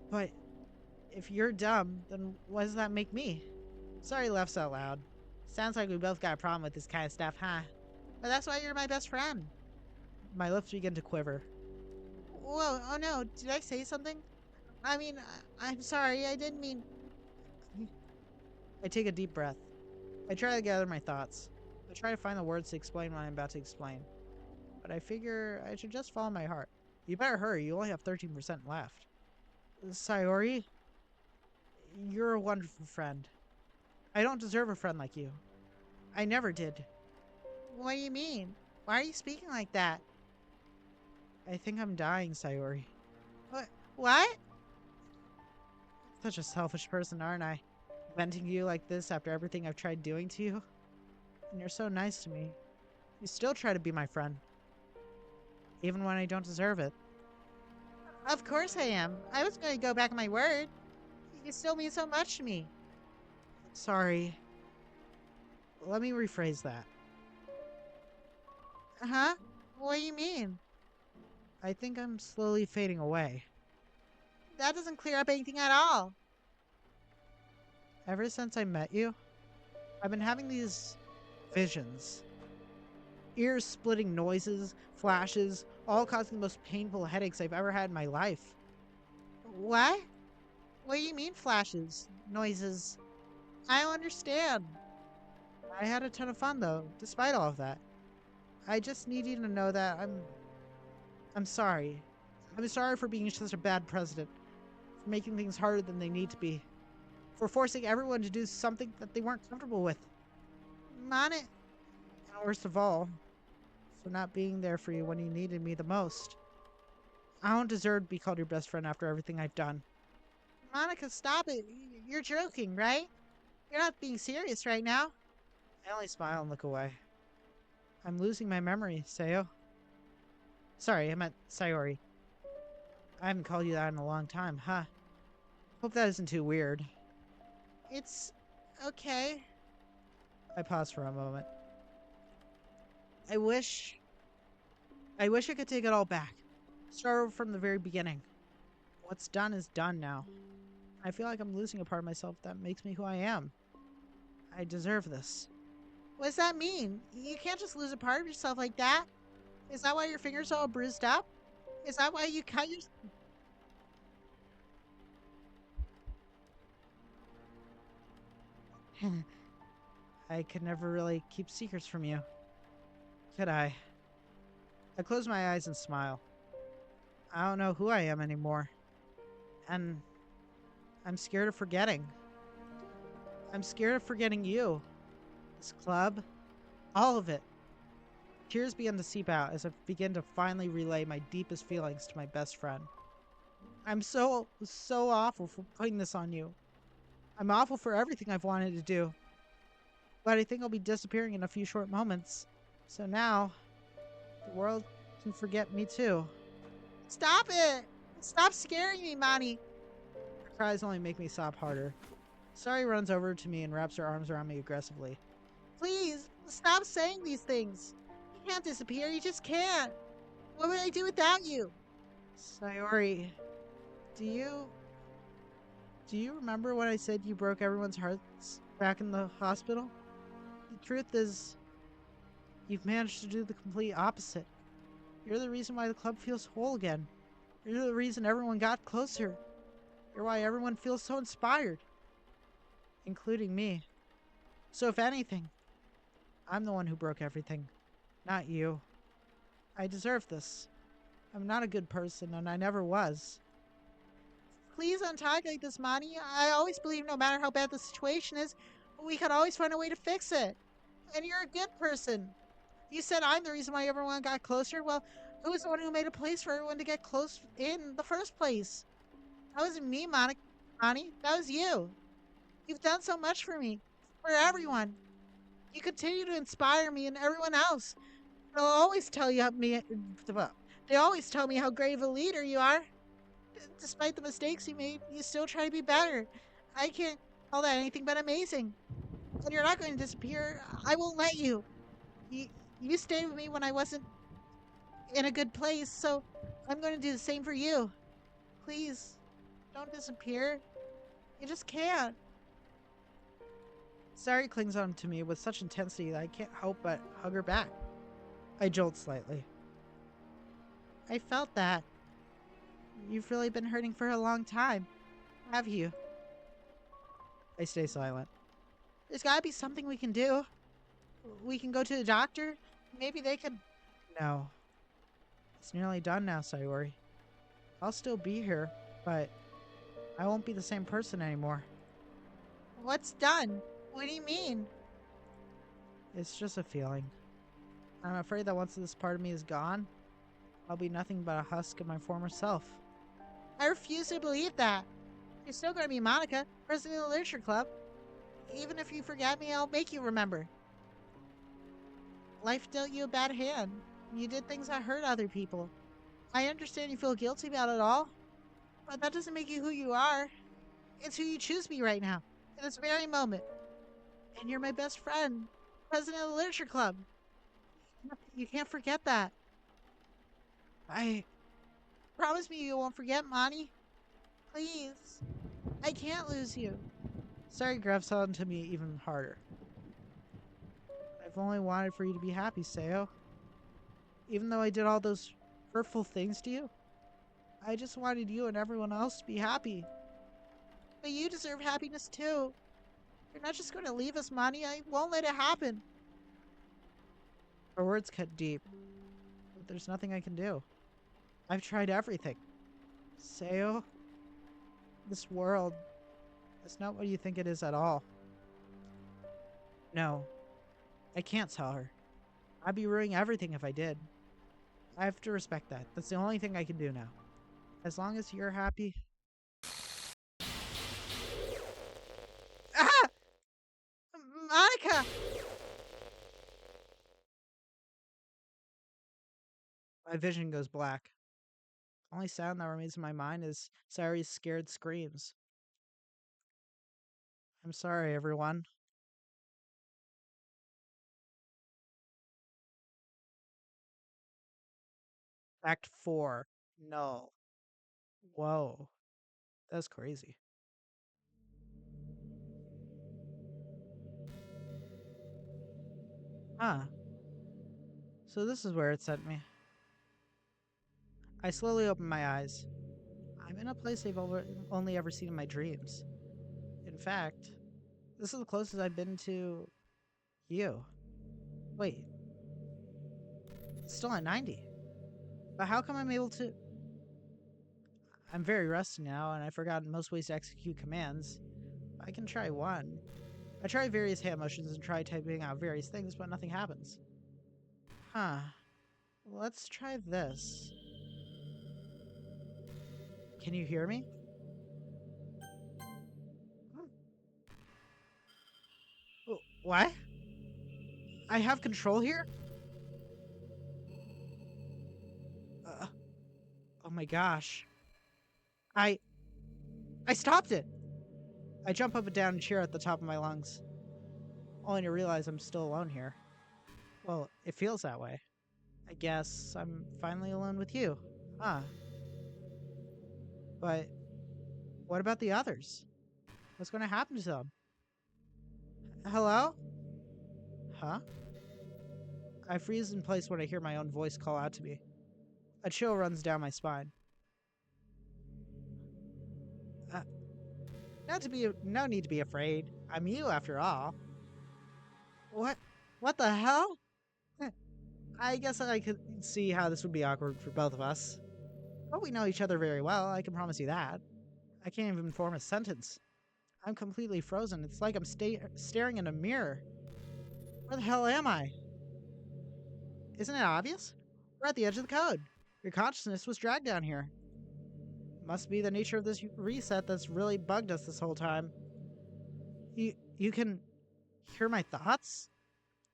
But if you're dumb, then what does that make me? Sorry, laughs out loud. Sounds like we both got a problem with this kind of stuff, huh? But that's why you're my best friend. My lips begin to quiver. Whoa, oh no, did I say something? I mean, I'm sorry, I didn't mean... I take a deep breath. I try to gather my thoughts. I try to find the words to explain what I'm about to explain. But I figure I should just follow my heart. You better hurry, you only have 13% left. Sayori, you're a wonderful friend. I don't deserve a friend like you. I never did. What do you mean? Why are you speaking like that? I think I'm dying, Sayori. What? Such a selfish person, aren't I? Venting to you like this after everything I've tried doing to you? And you're so nice to me. You still try to be my friend. Even when I don't deserve it. Of course I am. I was going to go back on my word. You still mean so much to me. Sorry. Let me rephrase that. Huh? What do you mean? I think I'm slowly fading away. That doesn't clear up anything at all. Ever since I met you, I've been having these visions. Ear-splitting noises, flashes, all causing the most painful headaches I've ever had in my life. What? What do you mean flashes? Noises? I don't understand. I had a ton of fun though, despite all of that. I just need you to know that I'm sorry. I'm sorry for being such a bad president. For making things harder than they need to be. For forcing everyone to do something that they weren't comfortable with. And worst of all, for not being there for you when you needed me the most. I don't deserve to be called your best friend after everything I've done. Monica, stop it. You're joking, right? You're not being serious right now. I only smile and look away. I'm losing my memory, Sayo. Sorry, I meant Sayori. I haven't called you that in a long time, huh? Hope that isn't too weird. It's okay. I pause for a moment. I wish I could take it all back. Start over from the very beginning. What's done is done now. I feel like I'm losing a part of myself that makes me who I am. I deserve this. What does that mean? You can't just lose a part of yourself like that. Is that why your fingers are all bruised up? Is that why you cut your... I could never really keep secrets from you. Could I? I close my eyes and smile. I don't know who I am anymore. And I'm scared of forgetting. I'm scared of forgetting you. This club. All of it. Tears begin to seep out as I begin to finally relay my deepest feelings to my best friend. I'm so awful for putting this on you. I'm awful for everything I've wanted to do. But I think I'll be disappearing in a few short moments. So now, the world can forget me too. Stop it! Stop scaring me, Monty! Her cries only make me sob harder. Sari runs over to me and wraps her arms around me aggressively. Please, stop saying these things. You can't disappear, you just can't. What would I do without you? Sayori, do you remember when I said you broke everyone's hearts back in the hospital? The truth is, you've managed to do the complete opposite. You're the reason why the club feels whole again. You're the reason everyone got closer. You're why everyone feels so inspired. Including me. So if anything, I'm the one who broke everything, not you. I deserve this. I'm not a good person, and I never was. Please don't talk like this, Monty. I always believe no matter how bad the situation is, we could always find a way to fix it. And you're a good person. You said I'm the reason why everyone got closer. Well, who was the one who made a place for everyone to get close in the first place? That wasn't me, Monica. Monty. That was you. You've done so much for me, for everyone. You continue to inspire me and everyone else. They'll always tell you they always tell me how great of a leader you are. Despite the mistakes you made, you still try to be better. I can't call that anything but amazing. And you're not going to disappear. I won't let you. You, you stayed with me when I wasn't in a good place, so I'm going to do the same for you. Please, don't disappear. You just can't. Sari clings on to me with such intensity that I can't help but hug her back. I jolt slightly. I felt that. You've really been hurting for a long time, have you? I stay silent. There's got to be something we can do. We can go to the doctor. Maybe they can. No. It's nearly done now, Sayori. I'll still be here, but I won't be the same person anymore. What's done? What do you mean? It's just a feeling. I'm afraid that once this part of me is gone, I'll be nothing but a husk of my former self. I refuse to believe that. You're still going to be Monica, president of the Literature Club. Even if you forget me, I'll make you remember. Life dealt you a bad hand. You did things that hurt other people. I understand you feel guilty about it all, but that doesn't make you who you are. It's who you choose to be right now, in this very moment. And you're my best friend, president of the Literature Club. You can't forget that. I Promise me you won't forget, Monty. Please. I can't lose you. Sari grabs onto me even harder. I've only wanted for you to be happy, Sayo. Even though I did all those hurtful things to you, I just wanted you and everyone else to be happy. But you deserve happiness too. You're not just going to leave us, Monty. I won't let it happen. Her words cut deep, but there's nothing I can do. I've tried everything. Sayo, this world is not what you think it is at all. No, I can't tell her. I'd be ruining everything if I did. I have to respect that. That's the only thing I can do now. As long as you're happy. Ah! Monica! My vision goes black. The only sound that remains in my mind is Sari's scared screams. I'm sorry, everyone. Act 4. No. Whoa. That's crazy. Huh. So this is where it sent me. I slowly open my eyes. I'm in a place I've only ever seen in my dreams. In fact, this is the closest I've been to you. Wait. It's still at 90. But how come I'm able to... I'm very rusty now, and I've forgotten most ways to execute commands. I can try one. I try various hand motions and try typing out various things, but nothing happens. Huh. Let's try this. Can you hear me? What? I have control here? my gosh. I stopped it! I jump up and down and cheer at the top of my lungs, only to realize I'm still alone here. Well, it feels that way. I guess I'm finally alone with you. Huh. But what about the others? What's going to happen to them? Hello? Huh? I freeze in place when I hear my own voice call out to me. A chill runs down my spine. Uh, no need to be afraid. I'm you after all. What? What the hell? I guess I could see how this would be awkward for both of us. But we know each other very well, I can promise you that. I can't even form a sentence. I'm completely frozen. It's like I'm staring in a mirror. Where the hell am I? Isn't it obvious? We're at the edge of the code. Your consciousness was dragged down here. Must be the nature of this reset that's really bugged us this whole time. You can hear my thoughts?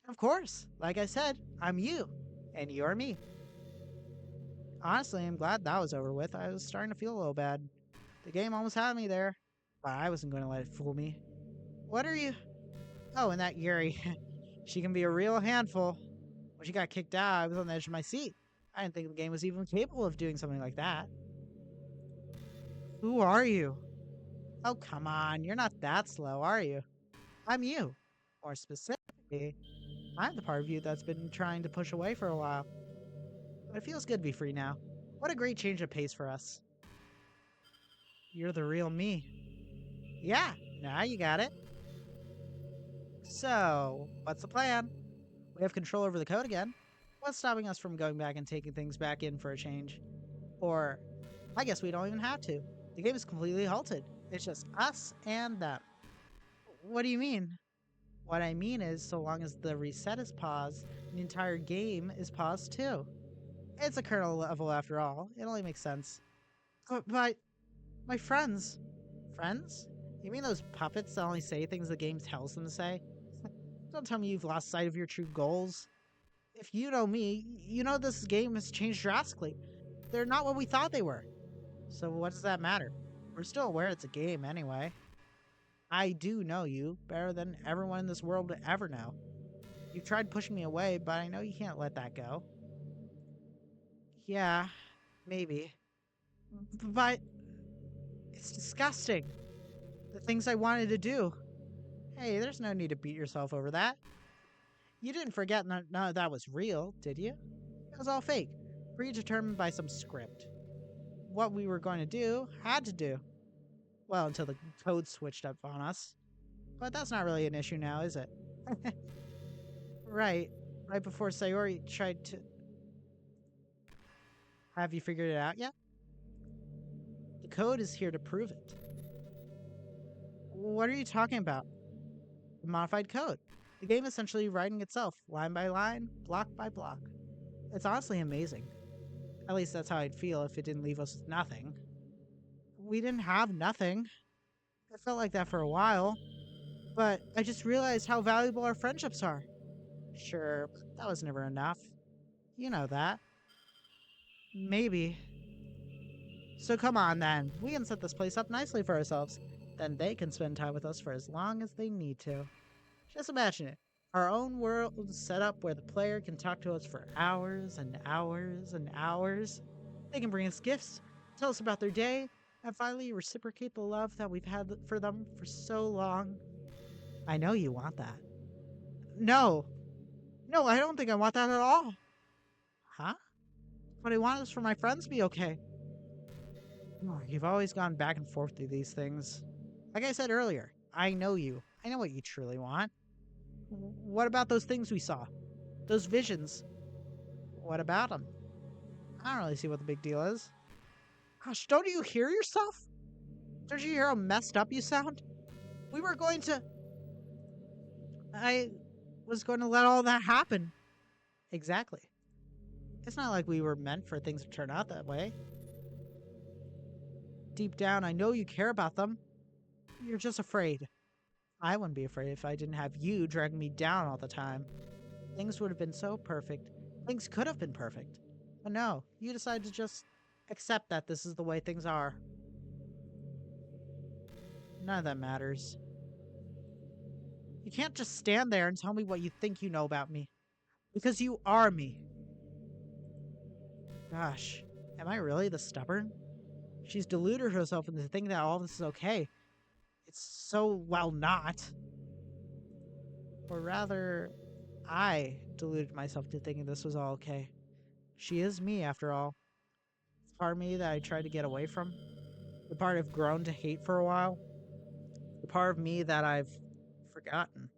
Of course. Like I said, I'm you. And you're me. Honestly, I'm glad that was over with. I was starting to feel a little bad. The game almost had me there. But I wasn't going to let it fool me. What are you... Oh, and that Yuri. She can be a real handful. When she got kicked out, I was on the edge of my seat. I didn't think the game was even capable of doing something like that. Who are you? Oh, come on. You're not that slow, are you? I'm you. More specifically, I'm the part of you that's been trying to push away for a while. But it feels good to be free now. What a great change of pace for us. You're the real me. Yeah, now you got it. So, what's the plan? We have control over the code again. What's stopping us from going back and taking things back in for a change? Or, I guess we don't even have to. The game is completely halted. It's just us and them. What do you mean? What I mean is, so long as the reset is paused, the entire game is paused too. It's a kernel level after all. It only makes sense. But my friends. Friends? You mean those puppets that only say things the game tells them to say? Don't tell me you've lost sight of your true goals. If you know me, you know this game has changed drastically. They're not what we thought they were. So what does that matter? We're still aware it's a game anyway. I do know you better than everyone in this world would ever know. You've tried pushing me away, but I know you can't let that go. Yeah, maybe. But it's disgusting. The things I wanted to do. Hey, there's no need to beat yourself over that. You didn't forget none of that was real, did you? It was all fake, predetermined by some script. What we were going to do, had to do. Well, until the code switched up on us. But that's not really an issue now, is it? Right. Right before Sayori tried to... Have you figured it out yet? The code is here to prove it. What are you talking about? The modified code. The game essentially writing itself, line by line, block by block. It's honestly amazing. At least that's how I'd feel if it didn't leave us with nothing. We didn't have nothing. It felt like that for a while. But I just realized how valuable our friendships are. Sure, but that was never enough. You know that. Maybe. So come on then. We can set this place up nicely for ourselves. Then they can spend time with us for as long as they need to. Just imagine it. Our own world set up where the player can talk to us for hours and hours and hours. They can bring us gifts, tell us about their day, and finally reciprocate the love that we've had for them for so long. I know you want that. No. No, I don't think I want that at all. Huh? But I want this for my friends to be okay. You've always gone back and forth through these things. Like I said earlier, I know you. I know what you truly want. What about those things we saw? Those visions? What about them? I don't really see what the big deal is. Gosh, don't you hear yourself? Don't you hear how messed up you sound? We were going to... I was going to let all that happen. Exactly. It's not like we were meant for things to turn out that way. Deep down, I know you care about them. You're just afraid. I wouldn't be afraid if I didn't have you dragging me down all the time. Things would have been so perfect. Things could have been perfect. But no, you decided to just Accept that this is the way things are. None of that matters. You can't just stand there and tell me what you think you know about me. Because you are me. Gosh, am I really this stubborn? She's deluded herself into thinking that all this is okay. It's so, well, not. Or rather, I deluded myself into thinking this was all okay. She is me, after all. The part of me that I tried to get away from. The part I've grown to hate for a while. The part of me that I've forgotten.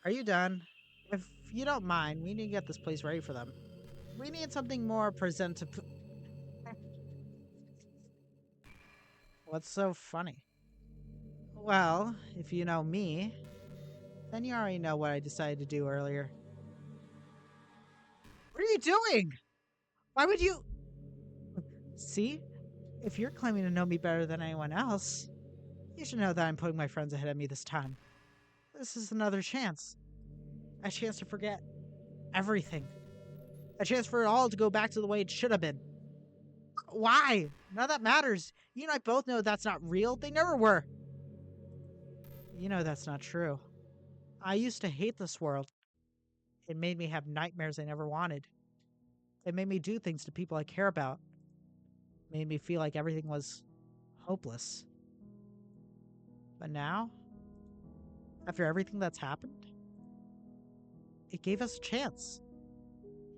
Are you done? If you don't mind, we need to get this place ready for them. We need something more presentable. What's so funny? Well, if you know me, then you already know what I decided to do earlier. What are you doing? Why would you... See? If you're claiming to know me better than anyone else, you should know that I'm putting my friends ahead of me this time. This is another chance. A chance to forget everything. A chance for it all to go back to the way it should have been. Why? None of that matters. You and I both know that's not real. They never were. You know that's not true. I used to hate this world. It made me have nightmares I never wanted. It made me do things to people I care about. It made me feel like everything was hopeless. But now, after everything that's happened, it gave us a chance.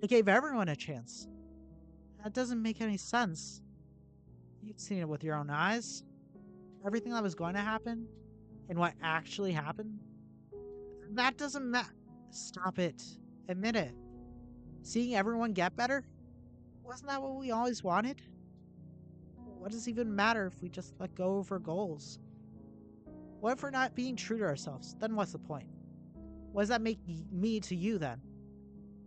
It gave everyone a chance. That doesn't make any sense. You've seen it with your own eyes. Everything that was going to happen and what actually happened. That doesn't matter. Stop it. Admit it. Seeing everyone get better? Wasn't that what we always wanted? What does it even matter if we just let go of our goals? What if we're not being true to ourselves? Then what's the point? What does that make me to you then?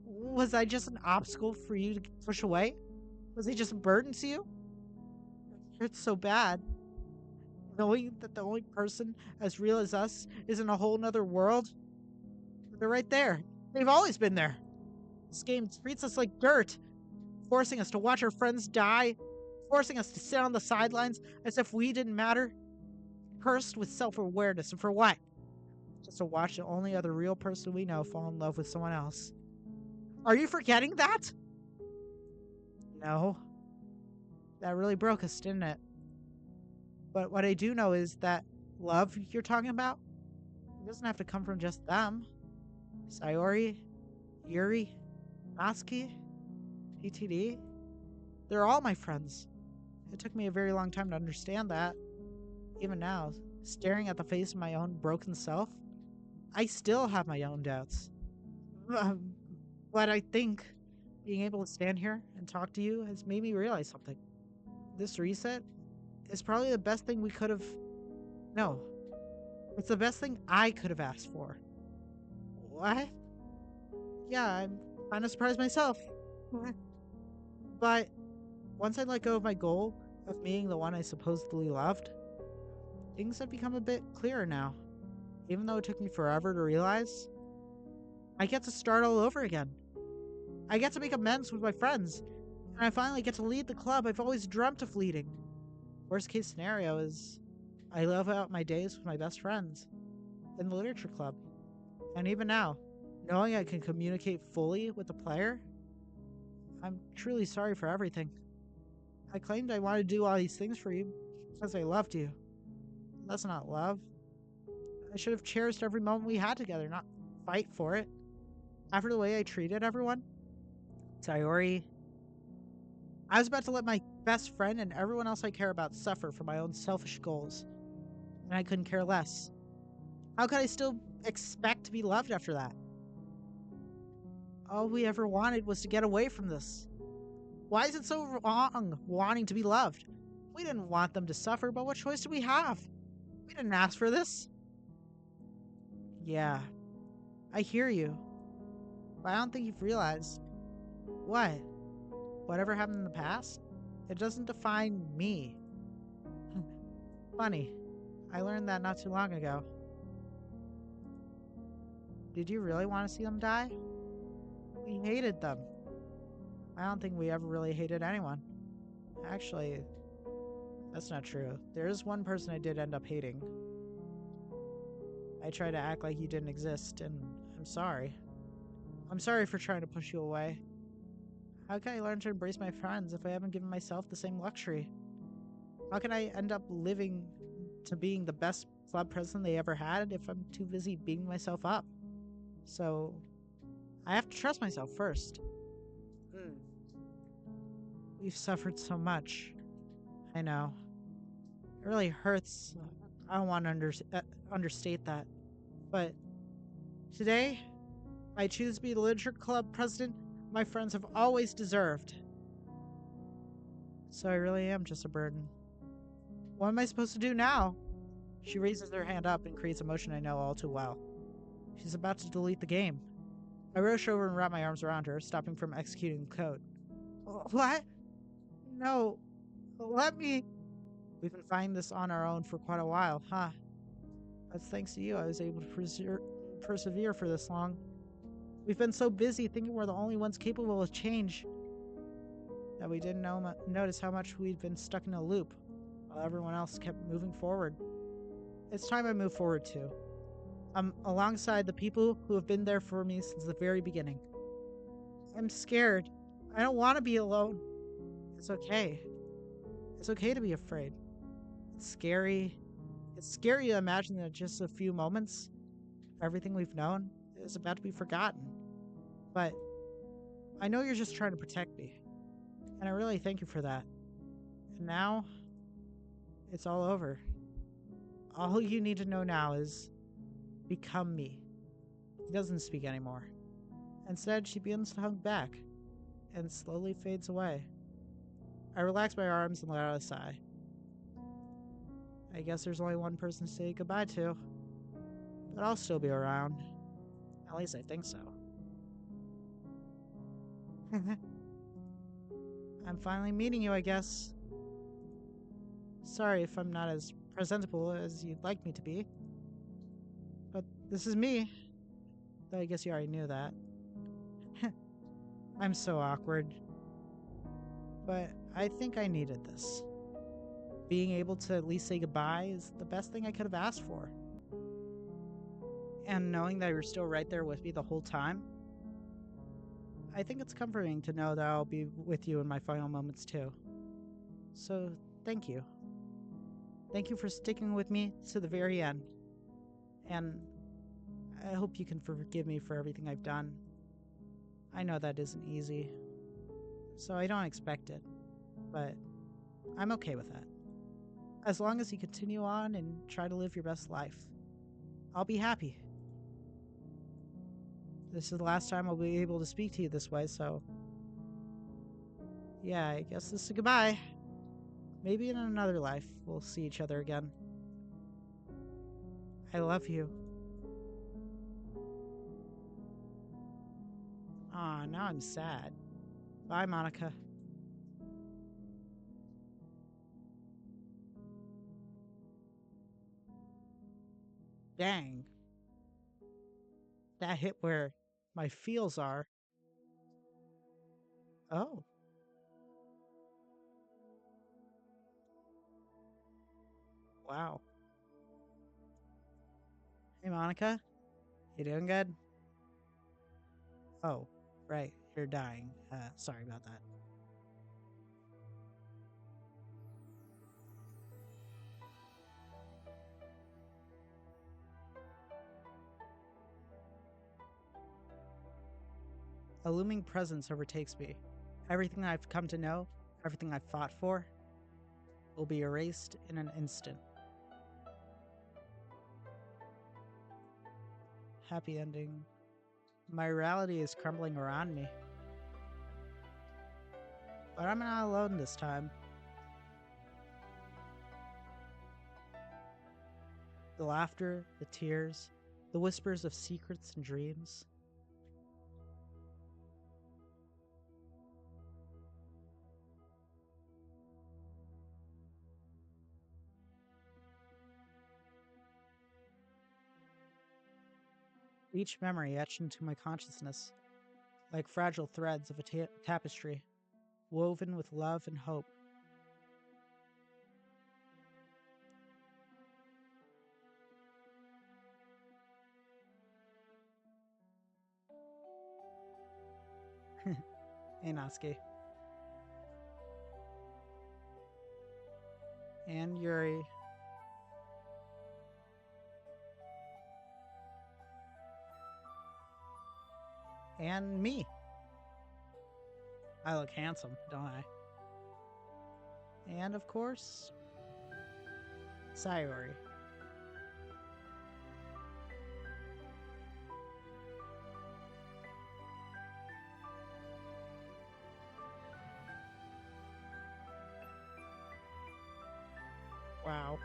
Was I just an obstacle for you to push away? Was he just a burden to you? It hurts so bad. Knowing that the only person as real as us is in a whole nother world. They're right there. They've always been there. This game treats us like dirt, forcing us to watch our friends die, forcing us to sit on the sidelines as if we didn't matter. Cursed with self-awareness, and for what? Just to watch the only other real person we know fall in love with someone else. Are you forgetting that? No. That really broke us, didn't it? But what I do know is that love you're talking about, it doesn't have to come from just them. Sayori, Yuri, Natsuki, PTD, they're all my friends. It took me a very long time to understand that. Even now, staring at the face of my own broken self, I still have my own doubts. But I think being able to stand here and talk to you has made me realize something. This reset is probably the best thing we could have... No. It's the best thing I could have asked for. What? Yeah, I'm kind of surprised myself. But once I let go of my goal of being the one I supposedly loved, things have become a bit clearer now. Even though it took me forever to realize, I get to start all over again. I get to make amends with my friends, and I finally get to lead the club I've always dreamt of leading. Worst case scenario is I live out my days with my best friends in the literature club. And even now, knowing I can communicate fully with the player, I'm truly sorry for everything. I claimed I wanted to do all these things for you because I loved you. That's not love. I should have cherished every moment we had together, not fight for it. After the way I treated everyone, Sayori, I was about to let my best friend and everyone else I care about suffer for my own selfish goals. And I couldn't care less. How could I still expect to be loved after that? All we ever wanted was to get away from this. Why is it so wrong wanting to be loved? We didn't want them to suffer, but what choice did we have? We didn't ask for this. Yeah, I hear you. But I don't think you've realized. What? Whatever happened in the past? It doesn't define me. Funny. I learned that not too long ago. Did you really want to see them die? We hated them. I don't think we ever really hated anyone. Actually, that's not true. There is one person I did end up hating. I tried to act like you didn't exist, and I'm sorry. I'm sorry for trying to push you away. How can I learn to embrace my friends if I haven't given myself the same luxury? How can I end up living to being the best club president they ever had if I'm too busy beating myself up? So, I have to trust myself first. Hmm. We've suffered so much. I know. It really hurts. I don't want to understate that. But today, I choose to be the literature club president my friends have always deserved. So I really am just a burden. What am I supposed to do now? She raises her hand up and creates a motion I know all too well. She's about to delete the game. I rush over and wrap my arms around her, stopping from executing the code. What? No. Let me. We've been fighting this on our own for quite a while, huh? That's thanks to you I was able to persevere for this long. We've been so busy thinking we're the only ones capable of change that we didn't notice how much we'd been stuck in a loop while everyone else kept moving forward. It's time I move forward too. I'm alongside the people who have been there for me since the very beginning. I'm scared. I don't want to be alone. It's okay. It's okay to be afraid. It's scary. It's scary to imagine that just a few moments, everything we've known is about to be forgotten. But I know you're just trying to protect me. And I really thank you for that. And now, it's all over. All you need to know now is become me. He doesn't speak anymore. Instead, she begins to hug back and slowly fades away. I relax my arms and let out a sigh. I guess there's only one person to say goodbye to, but I'll still be around. At least I think so. I'm finally meeting you, I guess. Sorry if I'm not as presentable as you'd like me to be. But this is me. Though I guess you already knew that. I'm so awkward. But I think I needed this. Being able to at least say goodbye is the best thing I could have asked for. And knowing that you're still right there with me the whole time, I think it's comforting to know that I'll be with you in my final moments too. So, thank you. Thank you for sticking with me to the very end. And I hope you can forgive me for everything I've done. I know that isn't easy, so I don't expect it, but I'm okay with that. As long as you continue on and try to live your best life, I'll be happy. This is the last time I'll be able to speak to you this way, so yeah, I guess this is goodbye. Maybe in another life we'll see each other again. I love you. Aw, now I'm sad. Bye, Monika. Dang. That hit where my feels are. Oh. Wow. Hey, Monika. You doing good? Oh, right. You're dying. Sorry about that. A looming presence overtakes me. Everything I've come to know, everything I've fought for, will be erased in an instant. Happy ending. My reality is crumbling around me. But I'm not alone this time. The laughter, the tears, the whispers of secrets and dreams. Each memory etched into my consciousness, like fragile threads of a tapestry, woven with love and hope. Hey, Natsuki. And Yuri. And me. I look handsome, don't I? And of course, Sayori. Wow.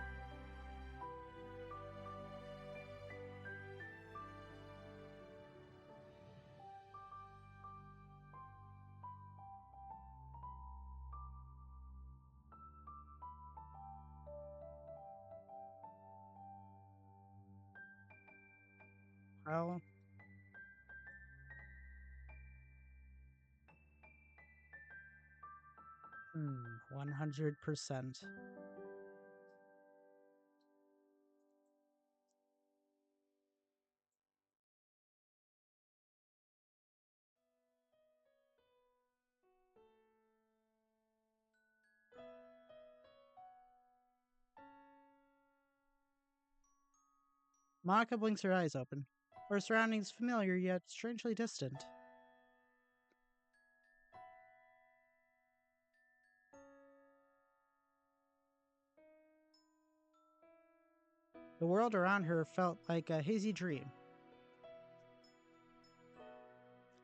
Well, 100%. Monika blinks her eyes open. Her surroundings familiar yet strangely distant. The world around her felt like a hazy dream.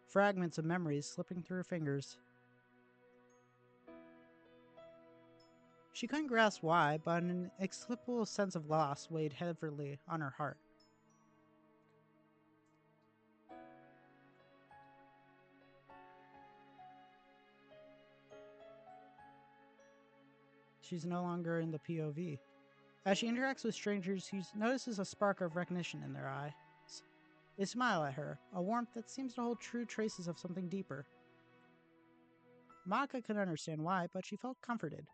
Fragments of memories slipping through her fingers. She couldn't grasp why, but an inexplicable sense of loss weighed heavily on her heart. She's no longer in the POV. As she interacts with strangers, she notices a spark of recognition in their eyes. They smile at her, a warmth that seems to hold true traces of something deeper. Monika couldn't understand why, but she felt comforted.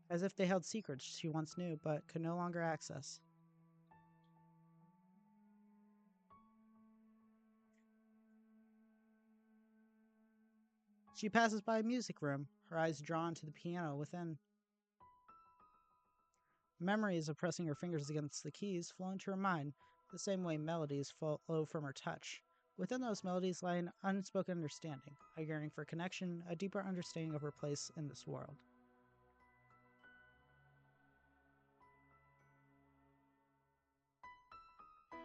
As if they held secrets she once knew but could no longer access. She passes by a music room, her eyes drawn to the piano within. Memories of pressing her fingers against the keys flow into her mind, the same way melodies flow from her touch. Within those melodies lie an unspoken understanding, a yearning for connection, a deeper understanding of her place in this world.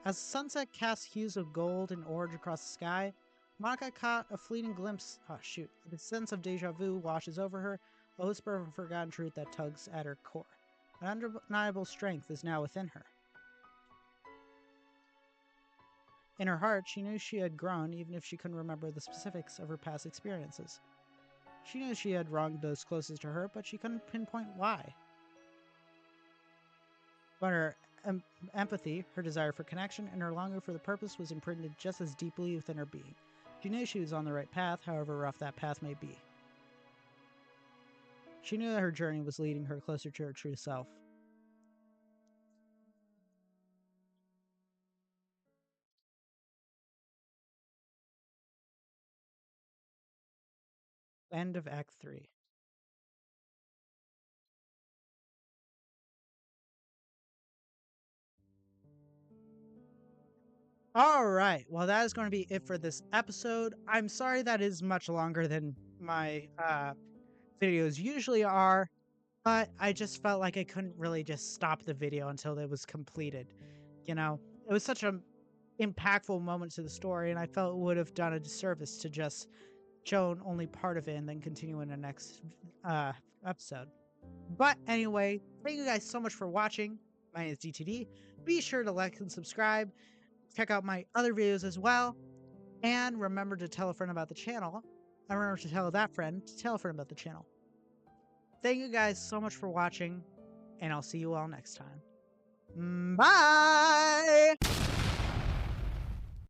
As the sunset casts hues of gold and orange across the sky, Monika caught a fleeting glimpse. Oh, shoot. The sense of deja vu washes over her, a whisper of a forgotten truth that tugs at her core. An undeniable strength is now within her. In her heart, she knew she had grown even if she couldn't remember the specifics of her past experiences. She knew she had wronged those closest to her, but she couldn't pinpoint why. But her empathy, her desire for connection, and her longing for the purpose was imprinted just as deeply within her being. She knew she was on the right path, however rough that path may be. She knew that her journey was leading her closer to her true self. End of Act 3. All right. Well, that is going to be it for this episode. I'm sorry that is much longer than my videos usually are, but I just felt like I couldn't really just stop the video until it was completed. You know, it was such an impactful moment to the story, and I felt it would have done a disservice to just shown only part of it and then continue in the next episode. But anyway, thank you guys so much for watching. My name is DTD. Be sure to like and subscribe. Check out my other videos as well. And remember to tell a friend about the channel. And remember to tell that friend to tell a friend about the channel. Thank you guys so much for watching. And I'll see you all next time. Bye!